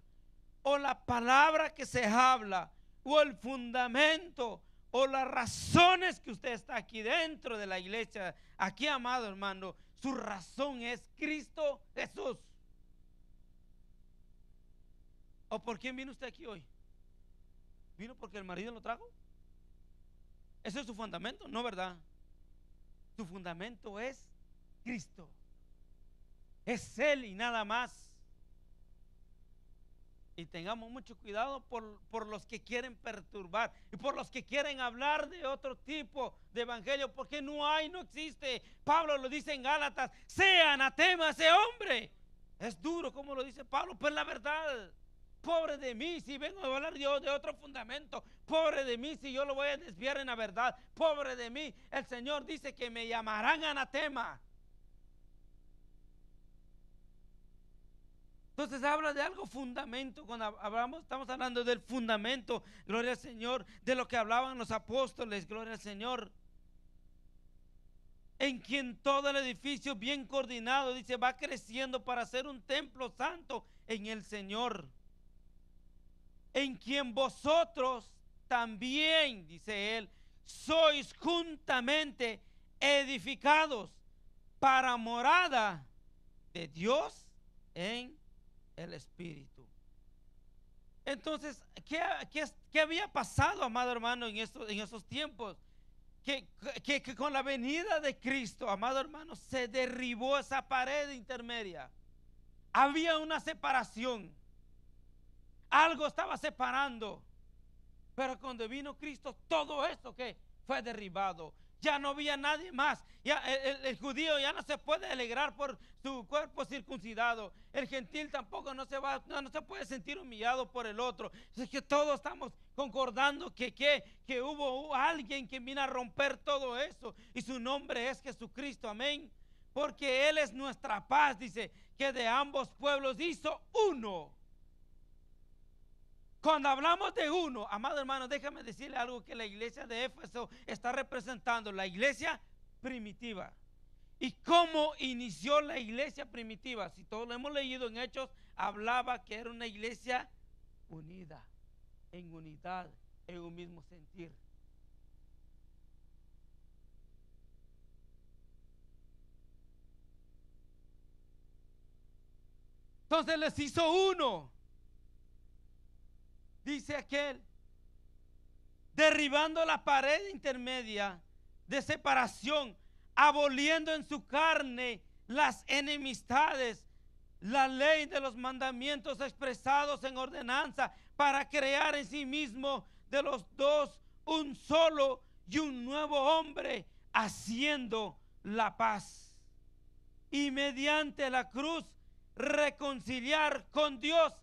S1: o la palabra que se habla, o el fundamento, o las razones que usted está aquí dentro de la iglesia, aquí, amado hermano, su razón es Cristo Jesús. ¿O por quién vino usted aquí hoy? ¿Vino porque el marido lo trajo? ¿Ese es su fundamento? No, ¿verdad? Su fundamento es Cristo. Es Él y nada más. Y tengamos mucho cuidado por los que quieren perturbar y por los que quieren hablar de otro tipo de evangelio, porque no hay, no existe. Pablo lo dice en Gálatas: sea anatema ese hombre. Es duro como lo dice Pablo, pero es la verdad. Pobre de mí si vengo a hablar yo de otro fundamento. Pobre de mí si yo lo voy a desviar en la verdad. Pobre de mí. El Señor dice que me llamarán anatema. Entonces habla de algo fundamento. Cuando hablamos, estamos hablando del fundamento, gloria al Señor, de lo que hablaban los apóstoles, gloria al Señor, en quien todo el edificio bien coordinado, dice, va creciendo para ser un templo santo en el Señor, en quien vosotros también, dice él, sois juntamente edificados para morada de Dios en el Espíritu. Entonces, ¿qué había pasado, amado hermano, en esos tiempos? Que con la venida de Cristo, amado hermano, se derribó esa pared intermedia. Había una separación. Algo estaba separando. Pero cuando vino Cristo, todo eso que fue derribado. Ya no había nadie más. Ya el judío ya no se puede alegrar por su cuerpo circuncidado. El gentil tampoco no se puede sentir humillado por el otro. Es que todos estamos concordando que hubo alguien que vino a romper todo eso. Y su nombre es Jesucristo. Amén. Porque Él es nuestra paz. Dice que de ambos pueblos hizo uno. Cuando hablamos de uno, amado hermano, déjame decirle algo que la iglesia de Éfeso está representando, la iglesia primitiva. ¿Y cómo inició la iglesia primitiva? Si todos lo hemos leído en Hechos, hablaba que era una iglesia unida, en unidad, en un mismo sentir. Entonces les hizo uno. Dice aquel, derribando la pared intermedia de separación, aboliendo en su carne las enemistades, la ley de los mandamientos expresados en ordenanza, para crear en sí mismo de los dos un solo y un nuevo hombre, haciendo la paz. Y mediante la cruz reconciliar con Dios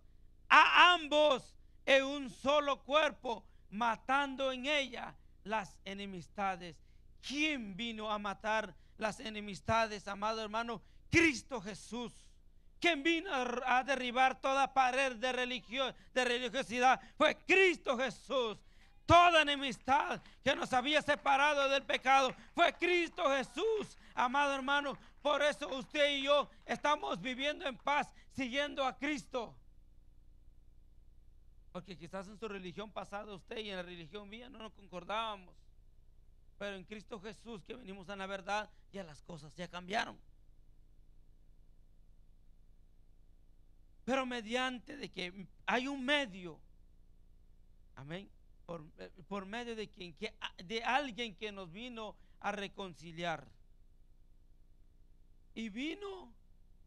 S1: a ambos en un solo cuerpo, matando en ella las enemistades. ¿Quién vino a matar las enemistades, amado hermano? Cristo Jesús. ¿Quién vino a derribar toda pared de religiosidad? Fue Cristo Jesús. Toda enemistad que nos había separado del pecado fue Cristo Jesús, amado hermano. Por eso usted y yo estamos viviendo en paz, siguiendo a Cristo. Porque quizás en su religión pasada usted y en la religión mía no nos concordábamos. Pero en Cristo Jesús, que venimos a la verdad, ya las cosas ya cambiaron. Pero mediante de que hay un medio, amén, por medio de de alguien que nos vino a reconciliar. Y vino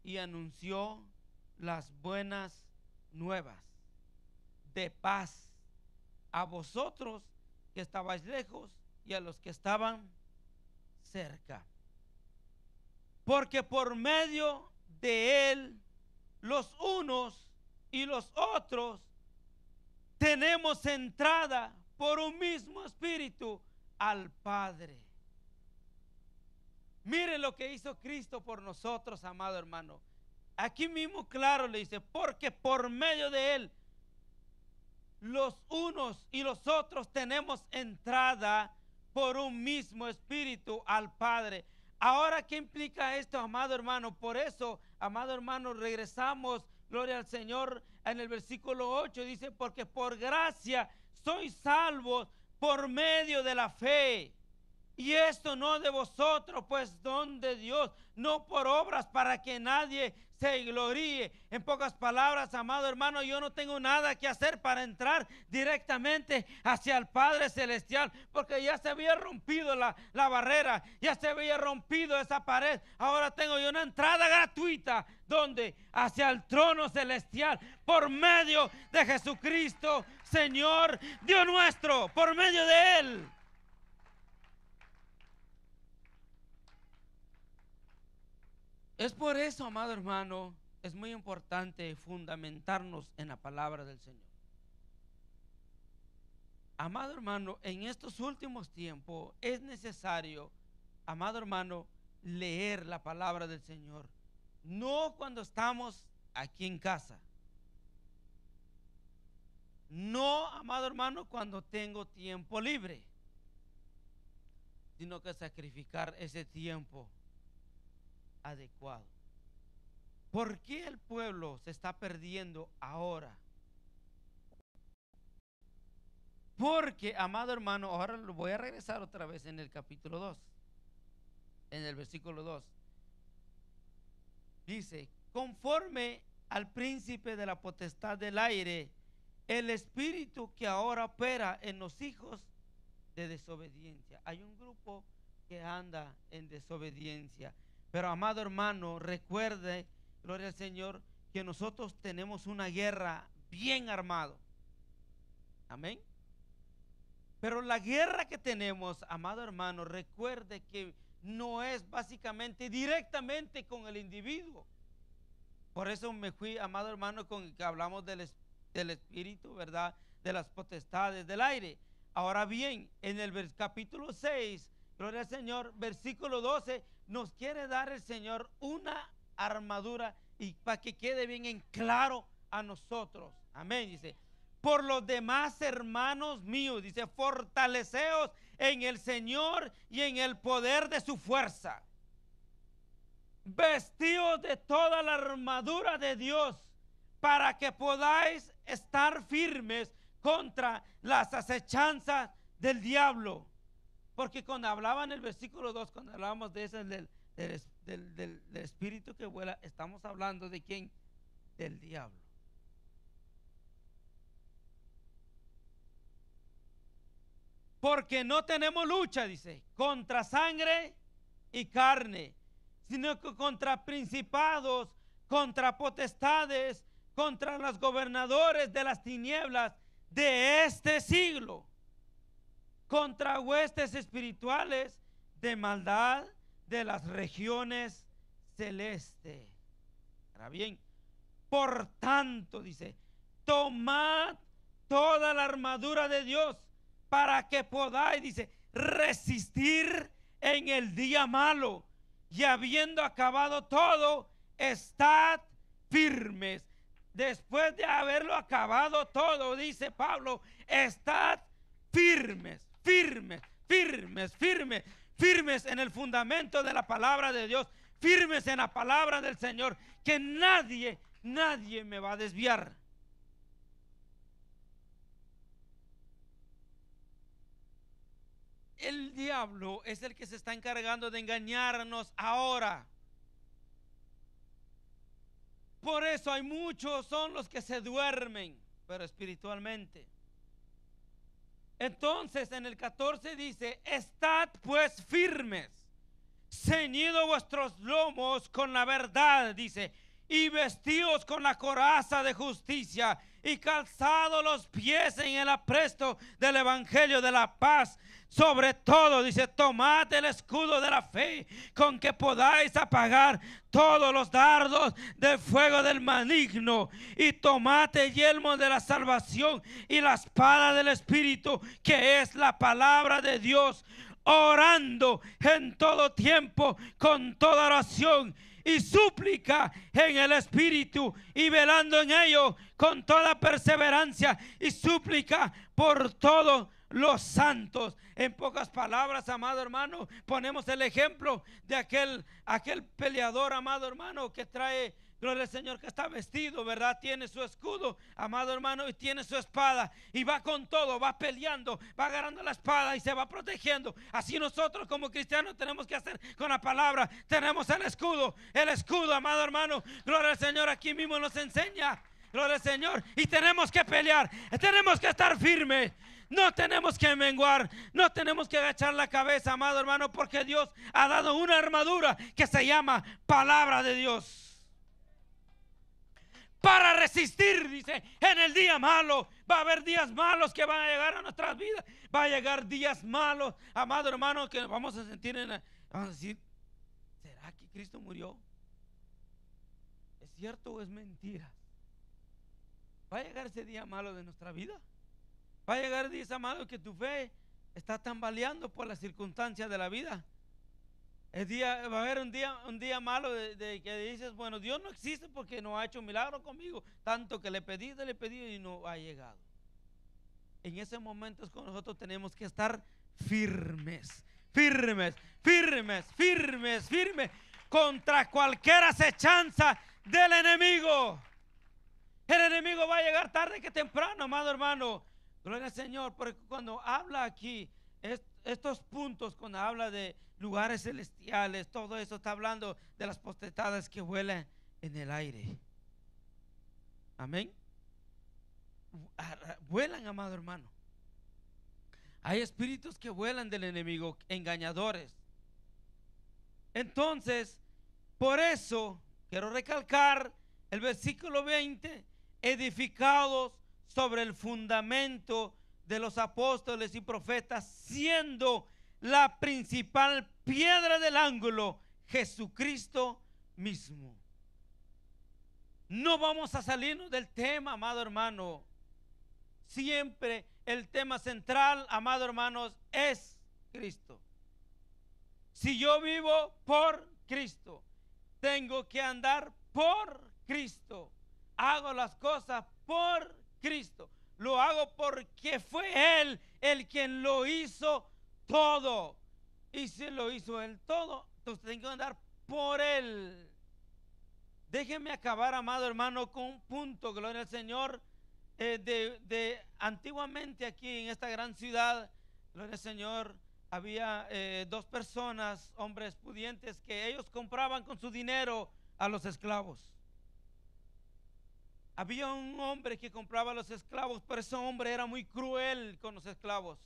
S1: y anunció las buenas nuevas de paz a vosotros que estabais lejos y a los que estaban cerca. Porque por medio de él, los unos y los otros tenemos entrada por un mismo espíritu al Padre. Miren lo que hizo Cristo por nosotros, amado hermano. Aquí mismo claro le dice, porque por medio de él, los unos y los otros tenemos entrada por un mismo espíritu al Padre. Ahora, ¿qué implica esto, amado hermano? Por eso, amado hermano, regresamos, gloria al Señor, en el versículo 8 dice, porque por gracia sois salvos por medio de la fe. Y esto no de vosotros, pues don de Dios, no por obras para que nadie se gloríe. En pocas palabras, amado hermano, yo no tengo nada que hacer para entrar directamente hacia el Padre Celestial, porque ya se había rompido la barrera, ya se había rompido esa pared. Ahora tengo yo una entrada gratuita, donde hacia el trono celestial, por medio de Jesucristo, Señor, Dios nuestro, por medio de Él. Es por eso, amado hermano, es muy importante fundamentarnos en la palabra del Señor. Amado hermano, en estos últimos tiempos es necesario, amado hermano, leer la palabra del Señor. No cuando estamos aquí en casa. No, amado hermano, cuando tengo tiempo libre, sino que sacrificar ese tiempo adecuado. ¿Por qué el pueblo se está perdiendo ahora? Porque, amado hermano, ahora lo voy a regresar otra vez en el capítulo 2, en el versículo 2. Dice, conforme al príncipe de la potestad del aire, el espíritu que ahora opera en los hijos de desobediencia. Hay un grupo que anda en desobediencia. Pero, amado hermano, recuerde, gloria al Señor, que nosotros tenemos una guerra bien armada. Amén. Pero la guerra que tenemos, amado hermano, recuerde que no es básicamente directamente con el individuo. Por eso me fui, amado hermano, con que hablamos del espíritu, ¿verdad? De las potestades del aire. Ahora bien, en el capítulo 6, gloria al Señor, versículo 12, nos quiere dar el Señor una armadura y para que quede bien en claro a nosotros. Amén, dice. Por los demás, hermanos míos, dice, fortaleceos en el Señor y en el poder de su fuerza. Vestíos de toda la armadura de Dios para que podáis estar firmes contra las acechanzas del diablo. Porque cuando hablaba en el versículo 2, cuando hablábamos de ese del espíritu que vuela, estamos hablando de quién, del diablo. Porque no tenemos lucha, dice, contra sangre y carne, sino que contra principados, contra potestades, contra los gobernadores de las tinieblas de este siglo, contra huestes espirituales de maldad de las regiones celestes. Ahora bien, por tanto, dice, tomad toda la armadura de Dios para que podáis, dice, resistir en el día malo, y habiendo acabado todo, estad firmes. Después de haberlo acabado todo, dice Pablo, estad firmes, firmes, firmes, firmes, firmes en el fundamento de la palabra de Dios, firmes en la palabra del Señor, que nadie me va a desviar. El diablo es el que se está encargando de engañarnos ahora. Por eso hay muchos, son los que se duermen, pero espiritualmente. Entonces en el 14 dice, estad pues firmes, ceñidos vuestros lomos con la verdad, dice, y vestidos con la coraza de justicia, y calzados los pies en el apresto del evangelio de la paz. Sobre todo, dice, tomad el escudo de la fe, con que podáis apagar todos los dardos del fuego del maligno, y tomad el yelmo de la salvación y la espada del Espíritu, que es la palabra de Dios, orando en todo tiempo con toda oración y súplica en el Espíritu, y velando en ello con toda perseverancia y súplica por todos los santos. En pocas palabras, amado hermano, ponemos el ejemplo de aquel peleador, amado hermano, que trae Gloria al Señor, que está vestido, ¿verdad? Tiene su escudo, amado hermano, y tiene su espada. Y va con todo, va peleando, va agarrando la espada y se va protegiendo. Así nosotros como cristianos tenemos que hacer con la palabra. Tenemos el escudo, amado hermano. Gloria al Señor, aquí mismo nos enseña. Gloria al Señor. Y tenemos que pelear, tenemos que estar firmes. No tenemos que menguar, no tenemos que agachar la cabeza, amado hermano, porque Dios ha dado una armadura que se llama palabra de Dios. Para resistir, dice, en el día malo. Va a haber días malos que van a llegar a nuestras vidas. Va a llegar días malos, amado hermano, que vamos a sentir vamos a decir, ¿será que Cristo murió? ¿Es cierto o es mentira? Va a llegar ese día malo de nuestra vida. Va a llegar el día malo que tu fe está tambaleando por las circunstancias de la vida. Va a haber un día malo de que dices, bueno, Dios no existe porque no ha hecho un milagro conmigo, tanto que le pedí y no ha llegado. En ese momento es cuando nosotros tenemos que estar firmes contra cualquier acechanza del enemigo. El enemigo va a llegar tarde que temprano, amado hermano. Gloria al Señor, porque cuando habla aquí estos puntos, cuando habla de lugares celestiales, todo eso está hablando de las potestades que vuelan en el aire. Amén. Vuelan, amado hermano. Hay espíritus que vuelan del enemigo, engañadores. Entonces, por eso quiero recalcar el versículo 20: edificados sobre el fundamento de los apóstoles y profetas, siendo la principal piedra del ángulo Jesucristo mismo. No vamos a salirnos del tema, amado hermano. Siempre el tema central, amado hermanos, es Cristo. Si yo vivo por Cristo, tengo que andar por Cristo. Hago las cosas por Cristo. Lo hago porque fue Él el quien lo hizo todo. Y si lo hizo Él todo, entonces tengo que andar por Él. Déjenme acabar, amado hermano, con un punto, gloria al Señor. Antiguamente aquí en esta gran ciudad, gloria al Señor, había dos personas, hombres pudientes, que ellos compraban con su dinero a los esclavos. Había un hombre que compraba a los esclavos, pero ese hombre era muy cruel con los esclavos.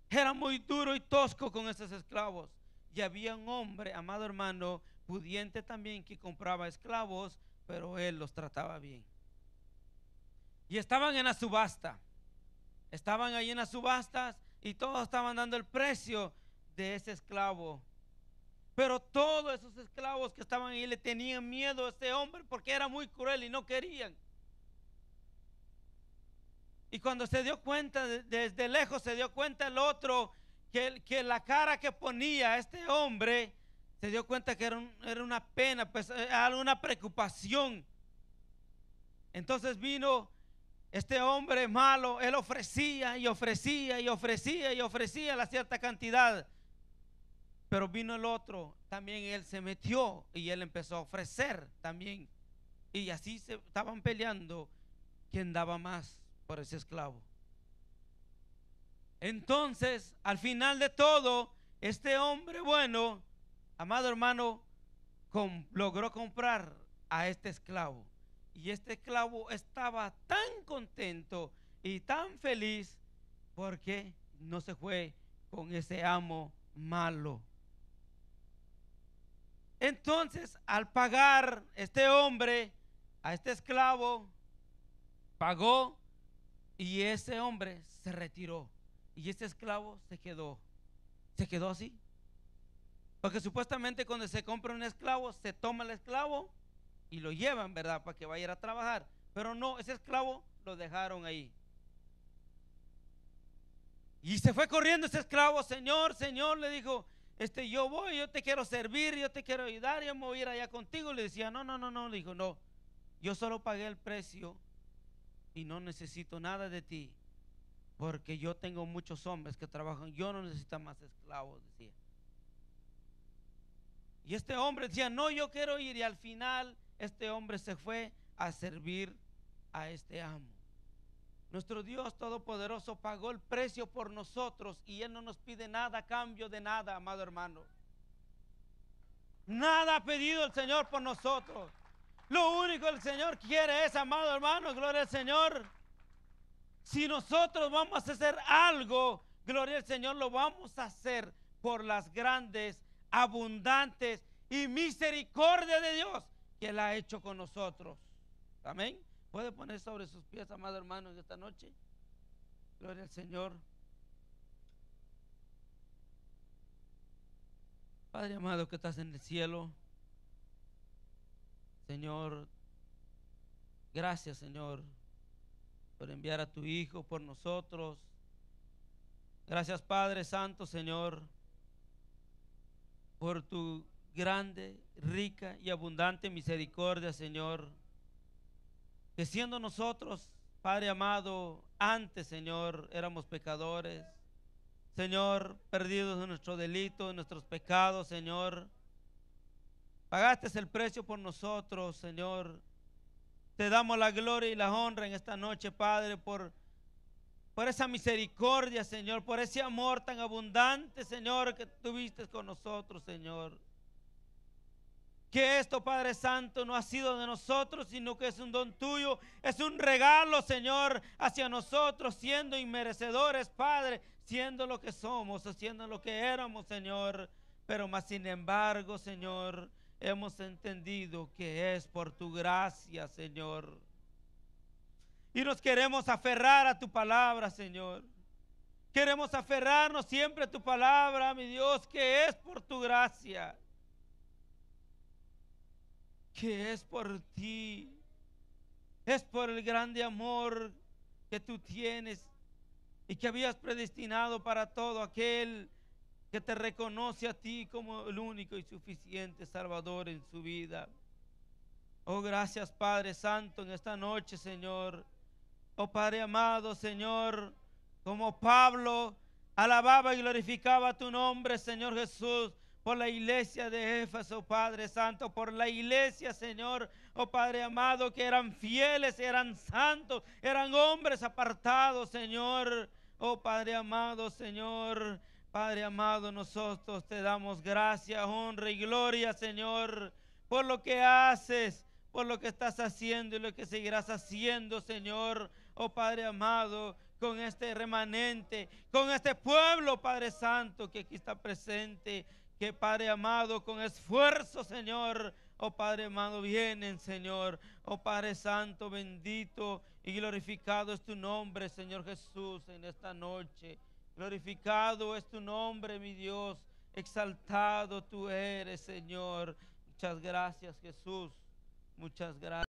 S1: Era muy duro y tosco con esos esclavos. Y había un hombre, amado hermano, pudiente también, que compraba esclavos, pero él los trataba bien. Y estaban en la subasta. Estaban ahí en las subastas y todos estaban dando el precio de ese esclavo. Pero todos esos esclavos que estaban ahí le tenían miedo a ese hombre porque era muy cruel y no querían. Y cuando se dio cuenta, desde lejos se dio cuenta el otro, que la cara que ponía este hombre, se dio cuenta que era una pena, pues era una preocupación. Entonces vino este hombre malo, él ofrecía y ofrecía y ofrecía y ofrecía la cierta cantidad. Pero vino el otro, también él se metió y él empezó a ofrecer también. Y así se estaban peleando quién daba más por ese esclavo. Entonces, al final de todo, este hombre bueno, amado hermano, logró comprar a este esclavo. Y este esclavo estaba tan contento y tan feliz porque no se fue con ese amo malo. Entonces, al pagar este hombre a este esclavo, pagó y ese hombre se retiró. Y este esclavo se quedó así. Porque supuestamente cuando se compra un esclavo, se toma el esclavo y lo llevan, ¿verdad? Para que vaya a ir a trabajar. Pero no, ese esclavo lo dejaron ahí. Y se fue corriendo ese esclavo. Señor, le dijo, yo te quiero servir, yo te quiero ayudar, yo me voy a ir allá contigo. Le decía, no, le dijo, no, yo solo pagué el precio y no necesito nada de ti, porque yo tengo muchos hombres que trabajan, yo no necesito más esclavos, decía. Y este hombre decía, no, yo quiero ir. Y al final este hombre se fue a servir a este amo. Nuestro Dios Todopoderoso pagó el precio por nosotros y Él no nos pide nada a cambio de nada, amado hermano. Nada ha pedido el Señor por nosotros. Lo único que el Señor quiere es, amado hermano, gloria al Señor. Si nosotros vamos a hacer algo, gloria al Señor, lo vamos a hacer por las grandes, abundantes y misericordia de Dios que Él ha hecho con nosotros. Amén. ¿Puede poner sobre sus pies, amado hermano, en esta noche? Gloria al Señor. Padre amado que estás en el cielo, Señor, gracias, Señor, por enviar a tu Hijo por nosotros. Gracias, Padre Santo, Señor, por tu grande, rica y abundante misericordia, Señor, que siendo nosotros, Padre amado, antes, Señor, éramos pecadores, Señor, perdidos en nuestro delito, en nuestros pecados, Señor, pagaste el precio por nosotros, Señor. Te damos la gloria y la honra en esta noche, Padre, por esa misericordia, Señor, por ese amor tan abundante, Señor, que tuviste con nosotros, Señor. Que esto, Padre Santo, no ha sido de nosotros, sino que es un don tuyo, es un regalo, Señor, hacia nosotros, siendo inmerecedores, Padre, siendo lo que somos, o siendo lo que éramos, Señor. Pero más sin embargo, Señor, hemos entendido que es por tu gracia, Señor. Y nos queremos aferrar a tu palabra, Señor. Queremos aferrarnos siempre a tu palabra, mi Dios, que es por tu gracia, que es por ti, es por el grande amor que tú tienes y que habías predestinado para todo aquel que te reconoce a ti como el único y suficiente Salvador en su vida. Oh, gracias, Padre Santo, en esta noche, Señor. Oh, Padre amado, Señor, como Pablo alababa y glorificaba tu nombre, Señor Jesús, por la iglesia de Éfeso, Padre Santo, por la iglesia, Señor, oh Padre amado, que eran fieles, eran santos, eran hombres apartados, Señor. Oh Padre amado, Señor, Padre amado, nosotros te damos gracia, honra y gloria, Señor, por lo que haces, por lo que estás haciendo y lo que seguirás haciendo, Señor. Oh Padre amado, con este remanente, con este pueblo, Padre Santo, que aquí está presente, que Padre amado, con esfuerzo, Señor, oh Padre amado, vienen, Señor. Oh Padre Santo, bendito y glorificado es tu nombre, Señor Jesús, en esta noche. Glorificado es tu nombre, mi Dios. Exaltado tú eres, Señor. Muchas gracias, Jesús. Muchas gracias.